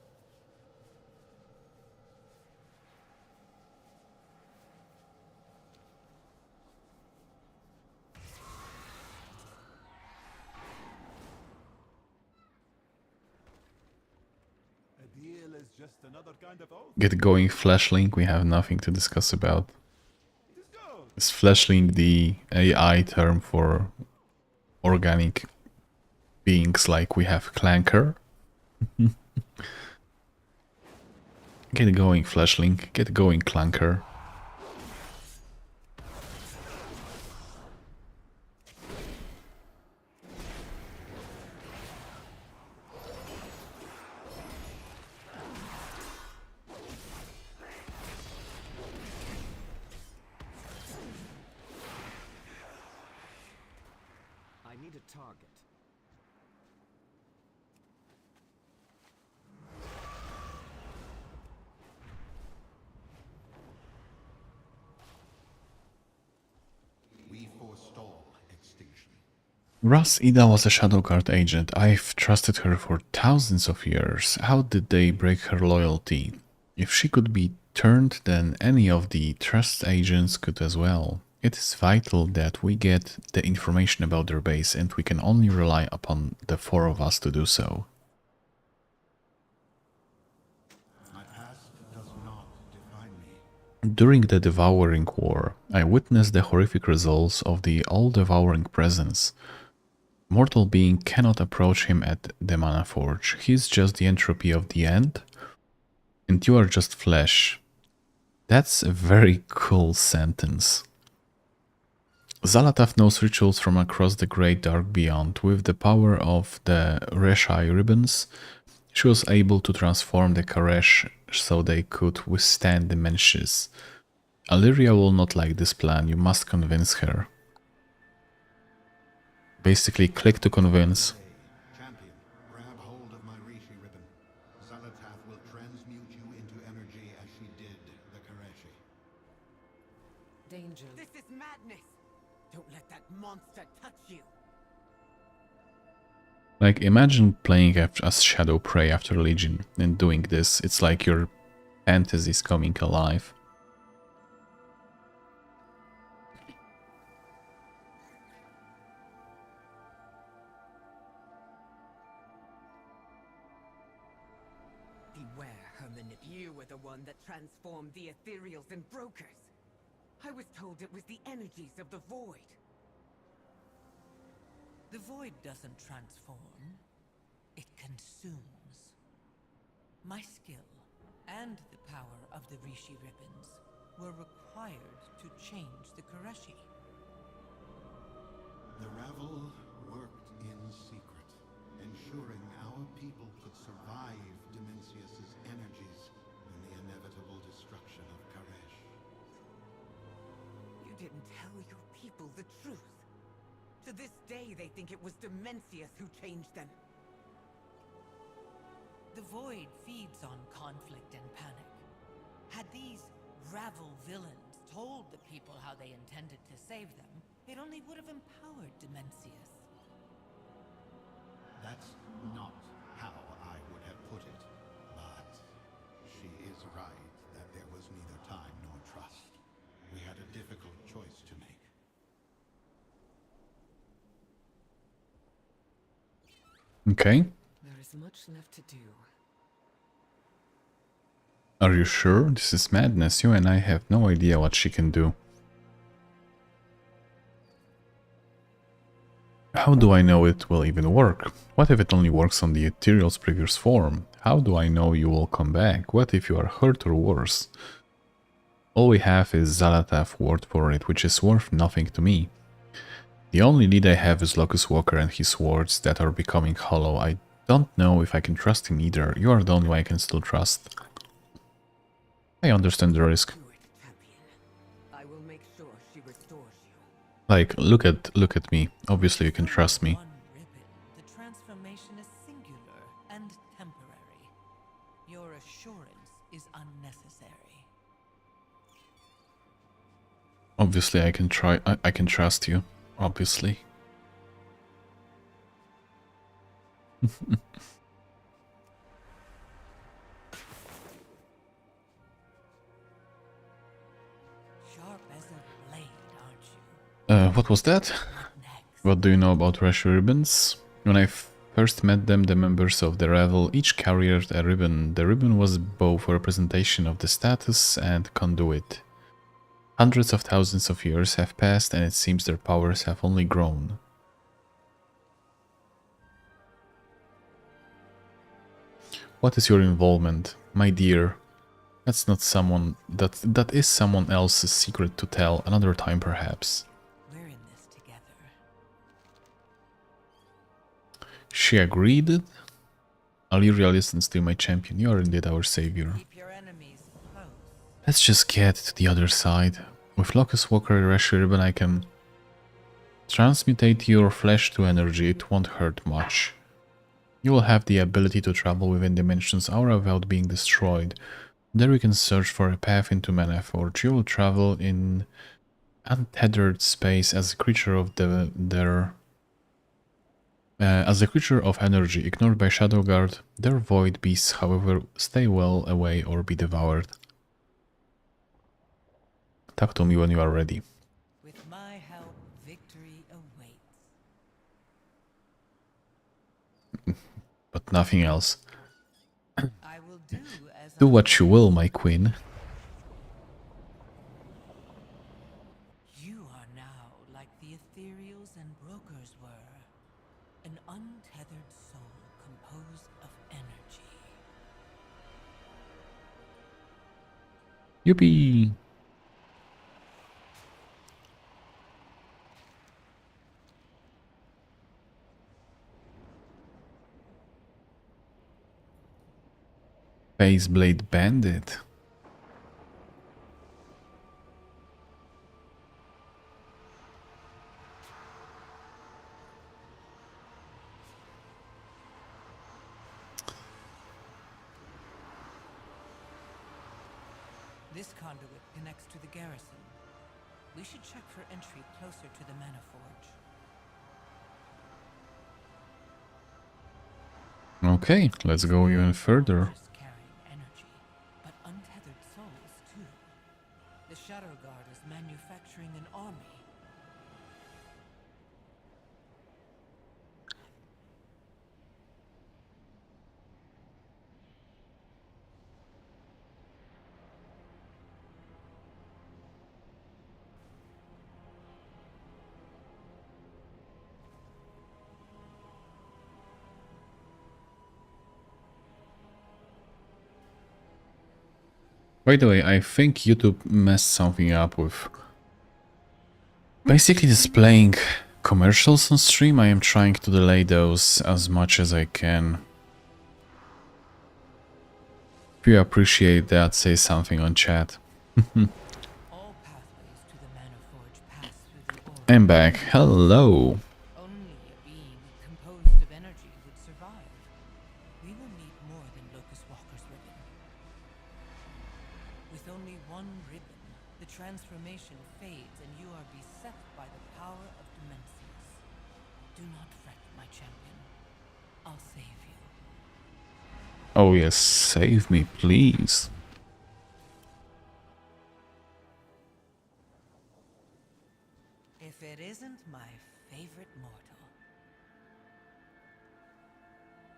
A deal is just another kind of oath. Get going, Flashling. We have nothing to discuss about. It is good. Is Flashling the AI term for organic beings like we have Clanker? Get going, Flashling. Get going, Clanker. I need a target. We forestall extinction. Ras Ida was a Shadow Guard agent. I've trusted her for thousands of years. How did they break her loyalty? If she could be turned, then any of the trust agents could as well. It is vital that we get the information about their base, and we can only rely upon the four of us to do so. My past does not define me. During the Devouring War, I witnessed the horrific results of the all-devouring presence. Mortal being cannot approach him at the Mana Forge. He is just the entropy of the end, and you are just flesh. That's a very cool sentence. Zalataf knows rituals from across the great dark beyond. With the power of the Reshai ribbons, she was able to transform the Koresh so they could withstand the Menshes. Illyria will not like this plan. You must convince her. Basically, click to convince. Champion, grab hold of my Rishi ribbon. Xalatath will transmute you into energy as she did the Koreshi. Danger. This is madness! Don't let that monster touch you! Like, imagine playing as Shadow Prey after Legion and doing this. It's like your fantasy is coming alive. Beware, Herman, if you were the one that transformed the ethereals and brokers. I was told it was the energies of the void. The void doesn't transform, it consumes. My skill and the power of the Rishi ribbons were required to change the Koreshi. The Ravel worked in secret, ensuring our people could survive Dimensius's energies in the inevitable destruction of Karesh. You didn't tell your people the truth. To this day, they think it was Dimensius who changed them. The void feeds on conflict and panic. Had these Ravel villains told the people how they intended to save them, it only would have empowered Dimensius. That's not how I would have put it, but she is right that there was neither time nor trust. We had a difficult choice to make. Okay. There is much left to do. Are you sure? This is madness. You and I have no idea what she can do. How do I know it will even work? What if it only works on the Ethereal's previous form? How do I know you will come back? What if you are hurt or worse? All we have is Xalatath's word for it, which is worth nothing to me. The only lead I have is Locust Walker and his words that are becoming hollow. I don't know if I can trust him either. You are the only one I can still trust. I understand the risk. Do it, champion. I will make sure she restores you. Like, look at me. Obviously you can trust me. One ribbon, the transformation is singular and temporary. Your assurance is unnecessary. Obviously I can I can trust you. Obviously. Sharp as a blade, aren't you? What was that? Next. What do you know about Rush ribbons? When I first met them, the members of the Ravel each carried a ribbon. The ribbon was both a representation of the status and conduit. Hundreds of thousands of years have passed and it seems their powers have only grown. What is your involvement, my dear? That's not someone... That is someone else's secret to tell, another time perhaps. We're in this together. She agreed? Illyria listens to my champion, you are indeed our savior. Keep your enemies close. Let's just get to the other side. With Locust Walker and Rash Ribbon I can transmutate your flesh to energy, it won't hurt much. You will have the ability to travel within dimensions aura without being destroyed. There you can search for a path into Manaforge. You will travel in untethered space as a creature of as a creature of energy, ignored by Shadow Guard. Their void beasts, however, stay well away or be devoured. Talk to me when you are ready. With my help, victory awaits. But nothing else. I will do as Do I what you will, my queen. You are now like the ethereals and brokers were. An untethered soul composed of energy. Yippee! Faceblade Bandit. This conduit connects to the garrison. We should check for entry closer to the Mana Forge. Okay, let's go even further. Just carrying energy, but untethered souls too. The Shadow Guard is manufacturing an army. By the way, I think YouTube messed something up with basically displaying commercials on stream. I am trying to delay those as much as I can. If you appreciate that, say something on chat. All pathways to the Mana Forge pass through the orb. I'm back. Hello. Only a being composed of energy would survive. We will need more than Locust Walker's ribbon. With only one ribbon, the transformation fades and you are beset by the power of Dimensius. Do not fret, my champion. I'll save you. Oh yes, save me, please. If it isn't my favorite mortal.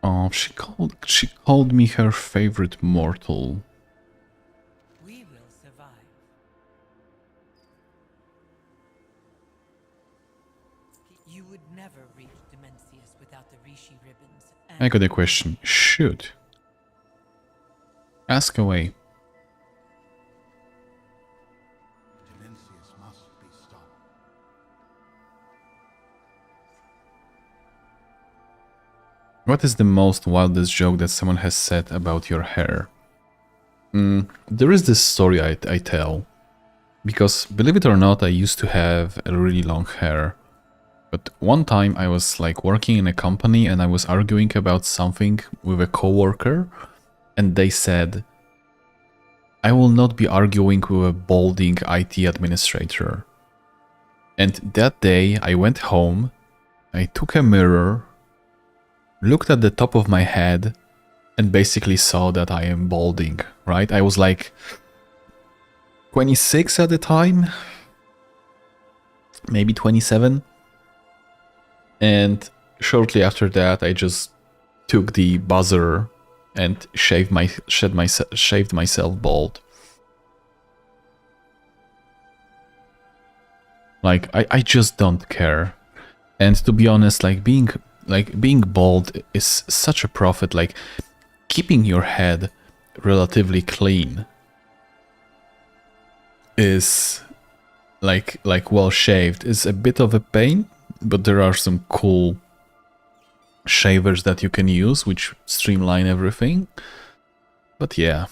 Oh, she called me her favorite mortal. We will survive. You would never reach Dimensius without the Rishi ribbons. I got a question. Shoot. Ask away. Dimensius must be stopped. What is the most wildest joke that someone has said about your hair? There is this story I tell. Because, believe it or not, I used to have a really long hair. But one time I was like working in a company and I was arguing about something with a coworker. And they said, I will not be arguing with a balding IT administrator. And that day I went home, I took a mirror, looked at the top of my head, and basically saw that I am balding, right? I was like 26 at the time, maybe 27. And shortly after that, I just took the buzzer and shaved myself bald. Like I just don't care. And to be honest, being bald is such a profit. Like keeping your head relatively clean is like well shaved is a bit of a pain, but there are some cool shavers that you can use which streamline everything. But yeah,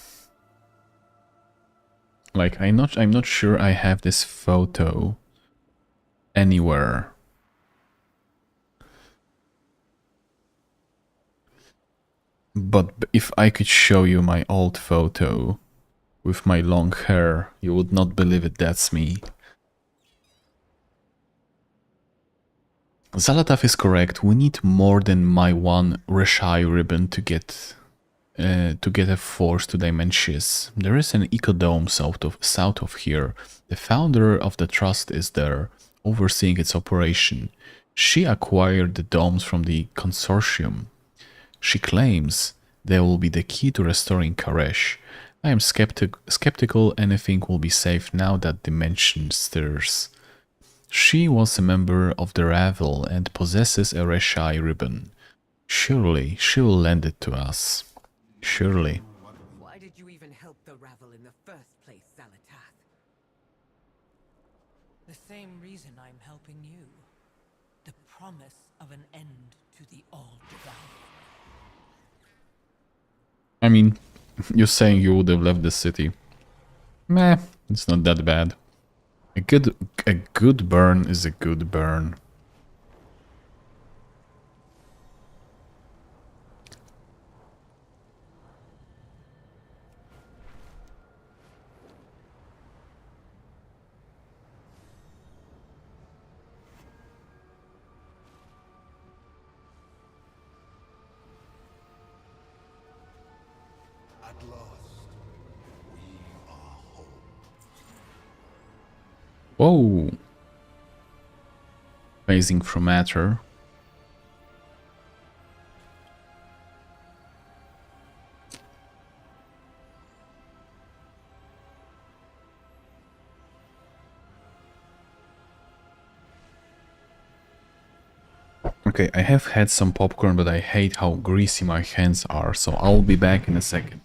like I'm not sure I have this photo anywhere. But if I could show you my old photo with my long hair, you would not believe it, that's me. Zalatav is correct, we need more than my one Reshai ribbon to get a force to Dimensius. There is an ecodome south of here. The founder of the trust is there, overseeing its operation. She acquired the domes from the consortium. She claims they will be the key to restoring Karesh. I am skeptical anything will be safe now that Dimension stirs. She was a member of the Ravel and possesses a Reshai ribbon. Surely she will lend it to us. Surely. Why did you even help the Ravel in the first place, Zalatath? The same reason I'm helping you. The promise of an end to the all-devouring. I mean, you're saying you would have left the city. Meh, it's not that bad. A good burn is a good burn. Whoa! Phasing from matter. Okay, I have had some popcorn, but I hate how greasy my hands are, so I'll be back in a second.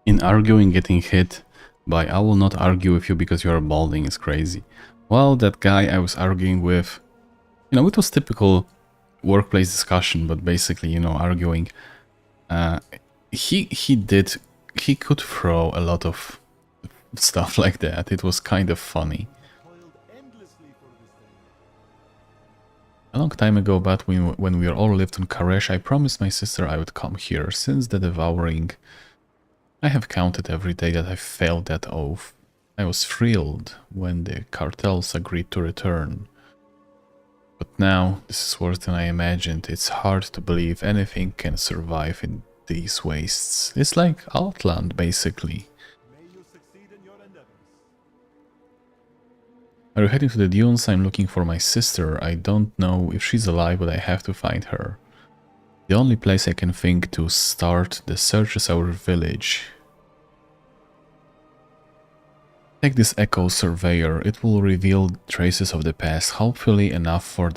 In arguing getting hit by I will not argue with you because you are balding is crazy. Well, that guy I was arguing with, you know, it was typical workplace discussion, but basically, you know, arguing. He could throw a lot of stuff like that. It was kind of funny. Toiled endlessly for this thing. A long time ago, but when we all lived in Karesh, I promised my sister I would come here. Since the devouring, I have counted every day that I failed that oath. I was thrilled when the cartels agreed to return. But now, this is worse than I imagined. It's hard to believe anything can survive in these wastes. It's like Outland, basically. May you succeed in your endeavors. Are you heading to the dunes? I'm looking for my sister. I don't know if she's alive, but I have to find her. The only place I can think to start the search is our village. Take this Echo Surveyor. It will reveal traces of the past, hopefully enough for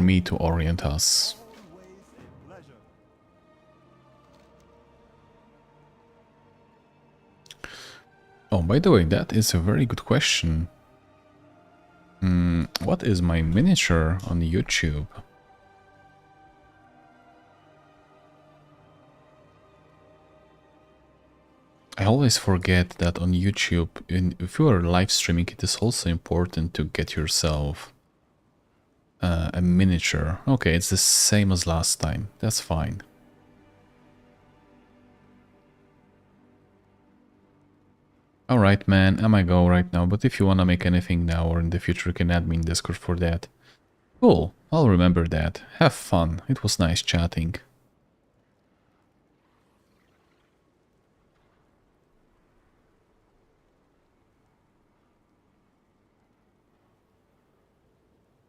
me to orient us. Always a pleasure. Oh, by the way, that is a very good question. What is my miniature on YouTube? I always forget that on YouTube, if you are live streaming, it is also important to get yourself a miniature. Okay, it's the same as last time. That's fine. Alright, man, I might go right now, but if you wanna make anything now or in the future, you can add me in Discord for that. Cool, I'll remember that. Have fun. It was nice chatting.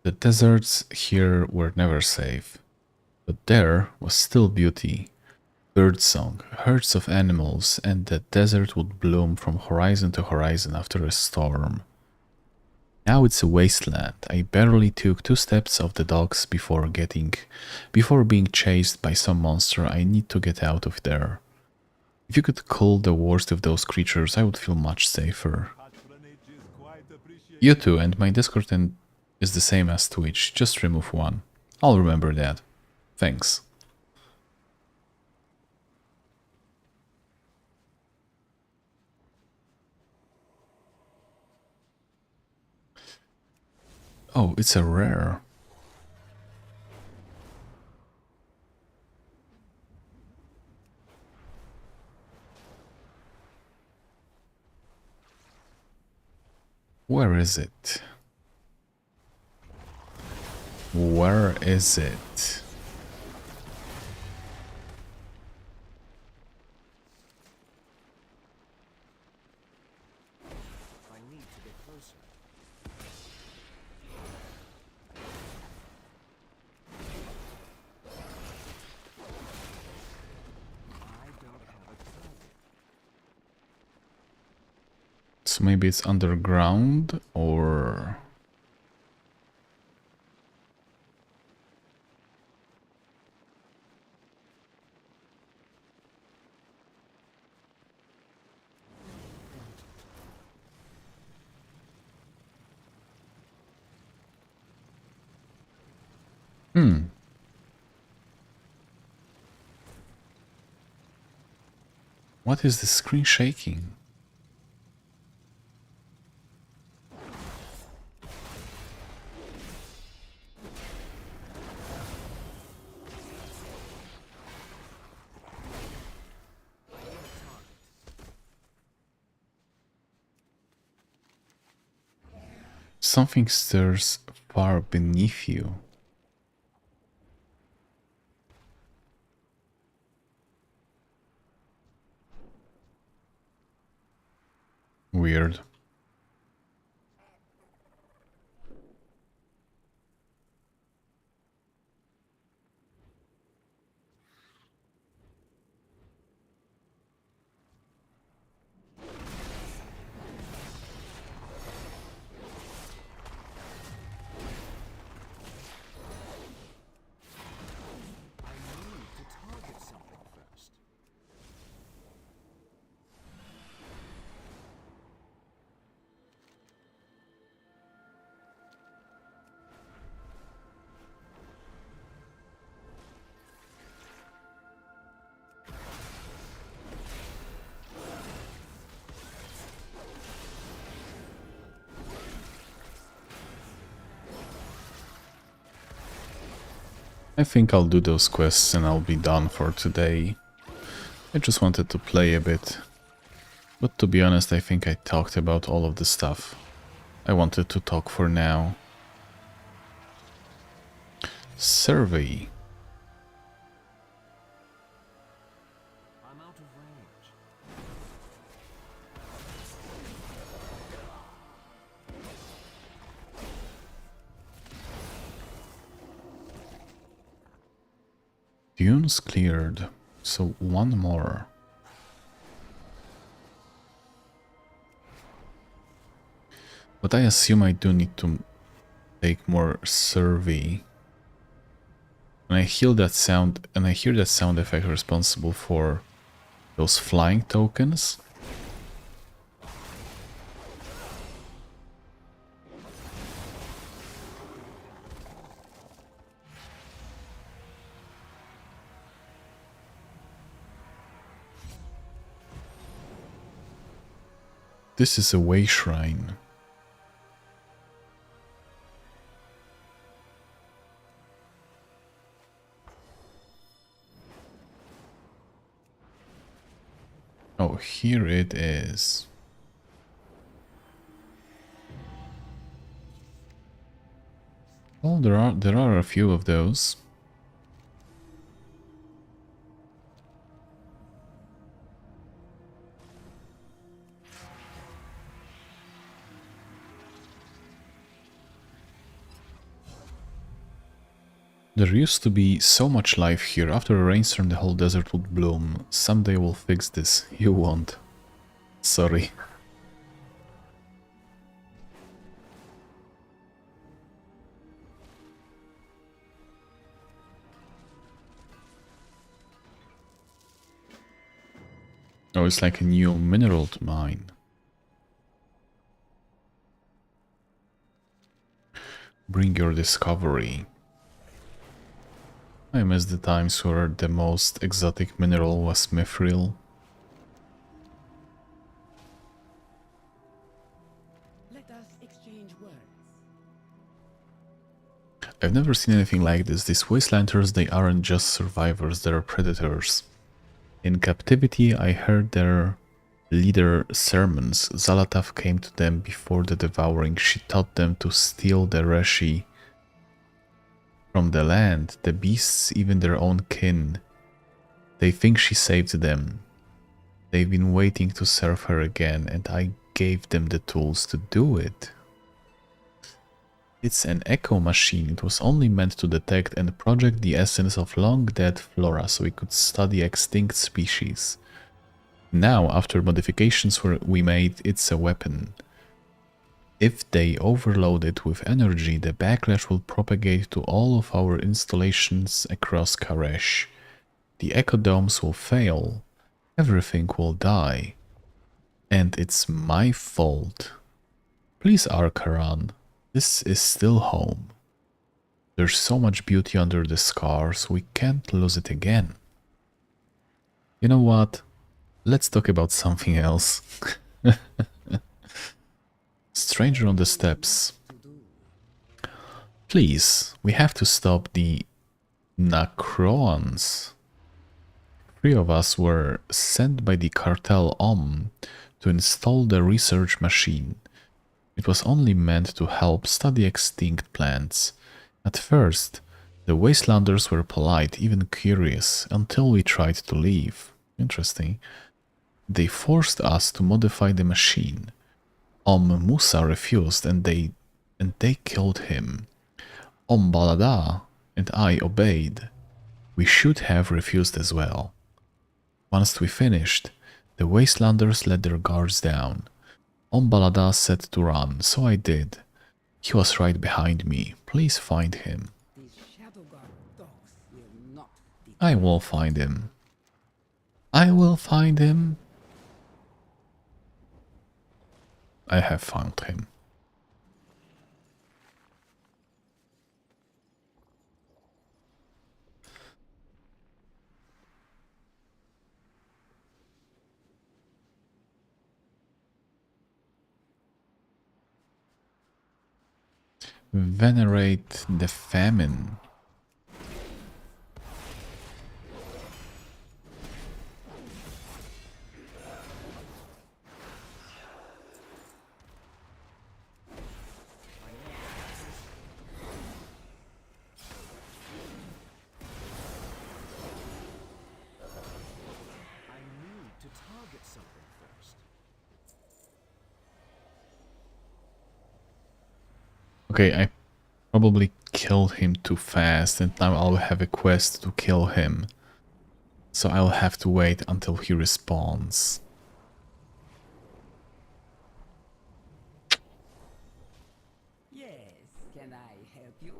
The deserts here were never safe, but there was still beauty. Birdsong, herds of animals, and the desert would bloom from horizon to horizon after a storm. Now it's a wasteland. I barely took 2 steps of the docks before being chased by some monster. I need to get out of there. If you could kill the worst of those creatures, I would feel much safer. Patronage is quite appreciated. You too, and my Discord is the same as Twitch, just remove one. I'll remember that. Thanks. Oh, it's a rare. Where is it? Where is it? I need to get closer. I don't have a target. So maybe it's underground or... What is the screen shaking? Something stirs far beneath you. Weird. I need to target something first. I think I'll do those quests and I'll be done for today. I just wanted to play a bit. But to be honest, I think I talked about all of the stuff I wanted to talk for now. Survey. I'm out of range. Dunes cleared. So one more. But I assume I do need to take more survey. And I hear that sound effect responsible for those flying tokens. This is a way shrine. Oh, here it is. Well, there are a few of those. There used to be so much life here. After a rainstorm, the whole desert would bloom. Someday we'll fix this. You won't. Sorry. Oh, it's like a new mineral to mine. Bring your discovery. I miss the times where the most exotic mineral was mithril. Let us exchange words. I've never seen anything like this. These wastelanders, they aren't just survivors, they're predators. In captivity, I heard they're leader sermons, Zalatath came to them before the devouring. She taught them to steal the Reshi from the land, the beasts, even their own kin. They think she saved them. They've been waiting to serve her again, and I gave them the tools to do it. It's an echo machine. It was only meant to detect and project the essence of long-dead flora so we could study extinct species. Now, after modifications we made, it's a weapon. If they overload it with energy, the backlash will propagate to all of our installations across Karesh. The ecodomes will fail. Everything will die. And it's my fault. Please, Arkaran. This is still home. There's so much beauty under the scars, we can't lose it again. You know what? Let's talk about something else. Stranger on the steps. Please, we have to stop the Nakroans. 3 of us were sent by the cartel to install the research machine. It was only meant to help study extinct plants. At first, the Wastelanders were polite, even curious, until we tried to leave. Interesting. They forced us to modify the machine. Musa refused and they killed him. Balada and I obeyed. We should have refused as well. Once we finished, the Wastelanders let their guards down. Balada said to run, so I did. He was right behind me. Please find him. These Shadowguard dogs will not be I will find him. I will find him. I have found him. Venerate the famine. I need to target something first. Okay, I probably killed him too fast and now I'll have a quest to kill him. So I'll have to wait until he respawns. Yes, can I help you?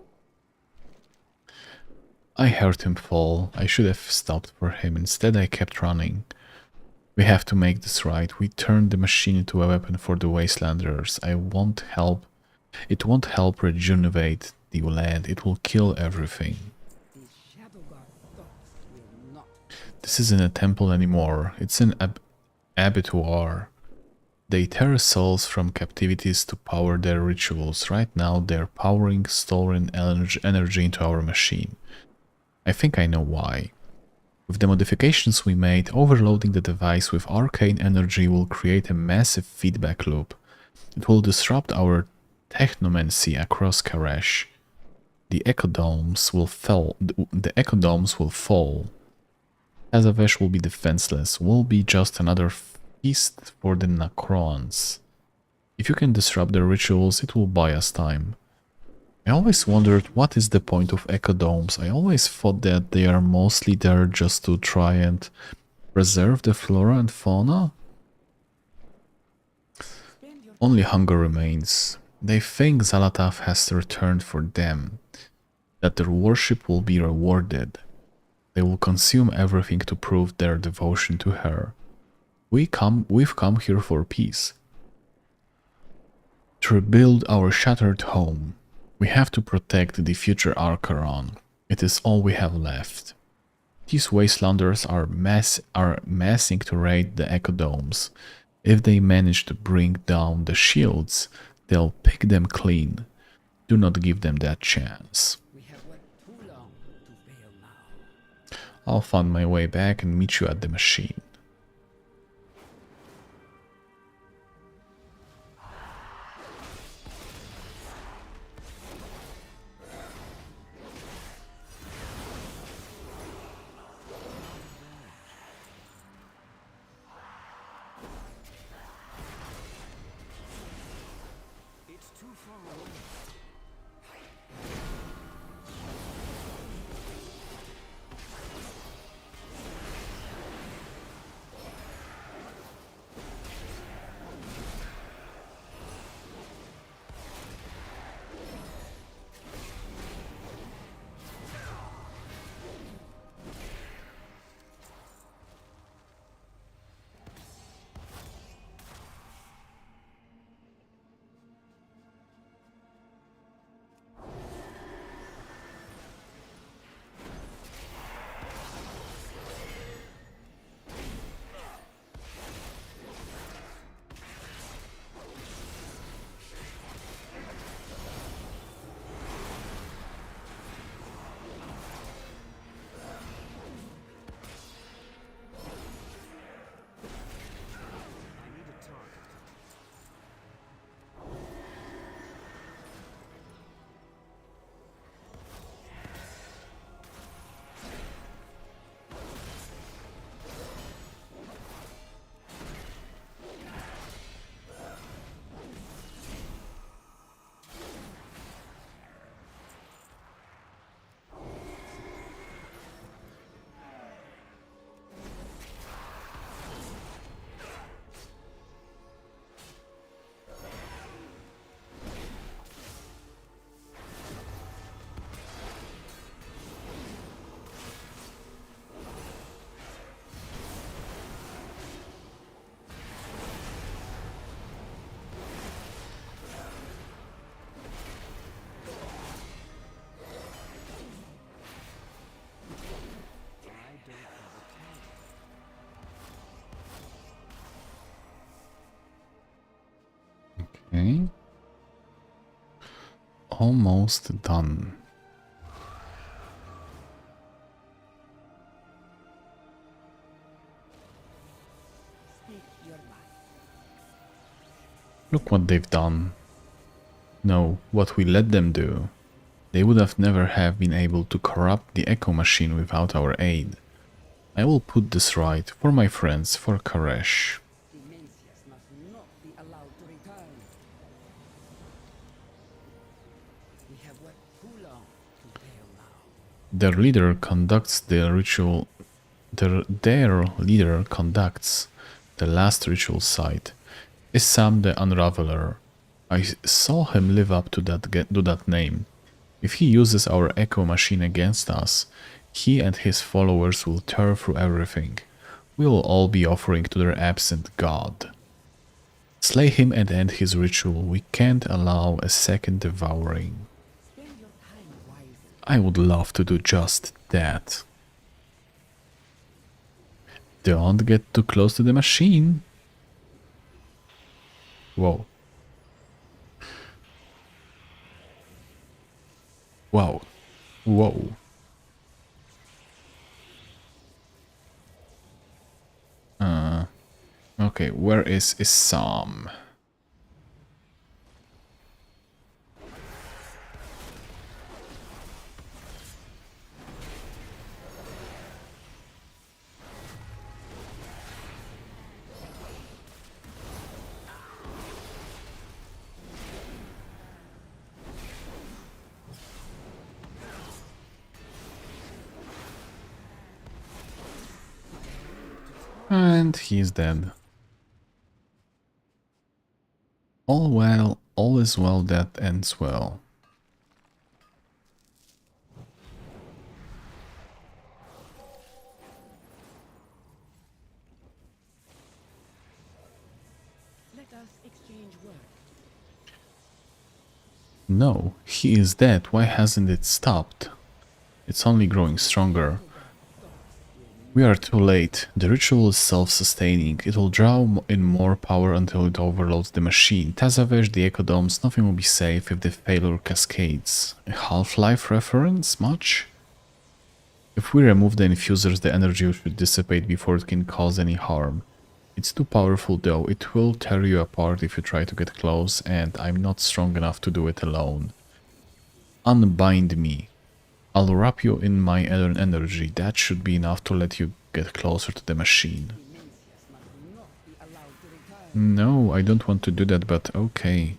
I heard him fall. I should have stopped for him. Instead, I kept running. We have to make this right. We turned the machine into a weapon for the Wastelanders. It won't help rejuvenate the land. It will kill everything. These Shadowguard dogs will not. This isn't a temple anymore. It's an abattoir. They tear souls from captivities to power their rituals. Right now, they're powering stolen energy into our machine. I think I know why. With the modifications we made, overloading the device with arcane energy will create a massive feedback loop. It will disrupt our technomancy across Karesh. The ecodomes will fall. Azavesh will be defenseless. Will be just another feast for the Nakroans. If you can disrupt their rituals, it will buy us time. I always wondered what is the point of ecodomes. I always thought that they are mostly there just to try and preserve the flora and fauna. Only hunger remains. They think Zalatath has returned for them, that their worship will be rewarded. They will consume everything to prove their devotion to her. We've come here for peace. To rebuild our shattered home. We have to protect the future Archaron. It is all we have left. These Wastelanders are massing to raid the ecodomes. If they manage to bring down the shields, they'll pick them clean. Do not give them that chance. We have worked too long to fail now. I'll find my way back and meet you at the machine. almost done. Speak your mind. Look what they've done. No, what we let them do. They would have never have been able to corrupt the Echo Machine without our aid. I will put this right for my friends, for Koresh. Demencius must not be allowed to return. We have worked too long to fail now. Their leader conducts the ritual. Their leader conducts the last ritual site. Issam the Unraveler. I saw him live up to that name. If he uses our Echo Machine against us, he and his followers will tear through everything. We will all be offering to their absent god. Slay him and end his ritual. We can't allow a second devouring. Spend your time wisely. I would love to do just that. Don't get too close to the machine. Whoa. Wow. Whoa. Okay, where is Issam? And he's dead. All well, all is well that ends well. Let us exchange words. No, he is dead. Why hasn't it stopped? It's only growing stronger. We are too late. The ritual is self-sustaining. It will draw in more power until it overloads the machine. Tazavesh, the Echo Domes, nothing will be safe if the failure cascades. A Half-Life reference? Much? If we remove the infusers, the energy should dissipate before it can cause any harm. It's too powerful though. It will tear you apart if you try to get close, and I'm not strong enough to do it alone. Unbind me. I'll wrap you in my energy. That should be enough to let you get closer to the machine. Demencius must not be allowed to return. No, I don't want to do that, but okay.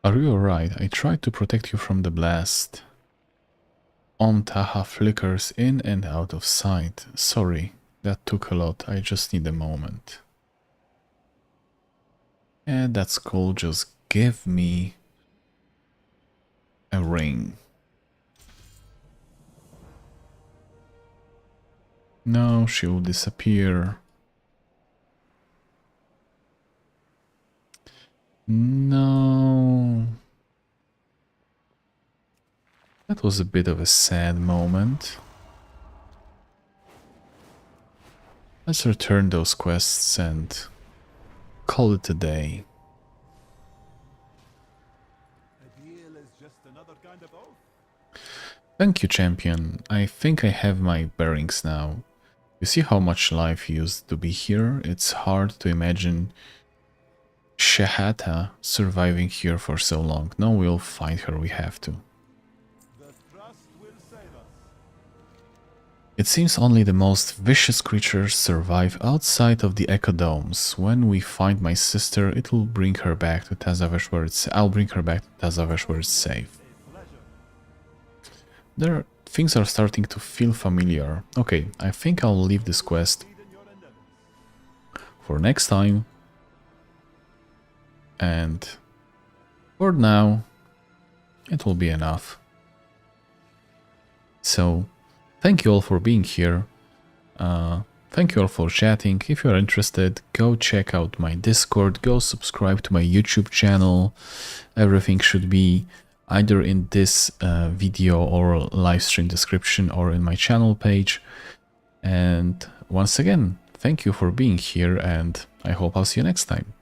Are you alright? I tried to protect you from the blast. Taha flickers in and out of sight. Sorry, that took a lot. I just need a moment. And that's cool. Just give me a ring. No, she will disappear. No. That was a bit of a sad moment. Let's return those quests and call it a day. A deal is just another kind of oath. Thank you, champion. I think I have my bearings now. You see how much life used to be here? It's hard to imagine Shahata surviving here for so long. No, we'll find her, we have to. The trust will save us. It seems only the most vicious creatures survive outside of the Echo Domes. When we find my sister, it will bring her back to Tazavesh where it's... I'll bring her back to Tazavesh where it's safe. Things are starting to feel familiar. Okay, I think I'll leave this quest for next time. And for now, it will be enough. So, thank you all for being here. Thank you all for chatting. If you're interested, go check out my Discord, go subscribe to my YouTube channel. Everything should be either in this video or live stream description or in my channel page. And once again, thank you for being here, and I hope I'll see you next time.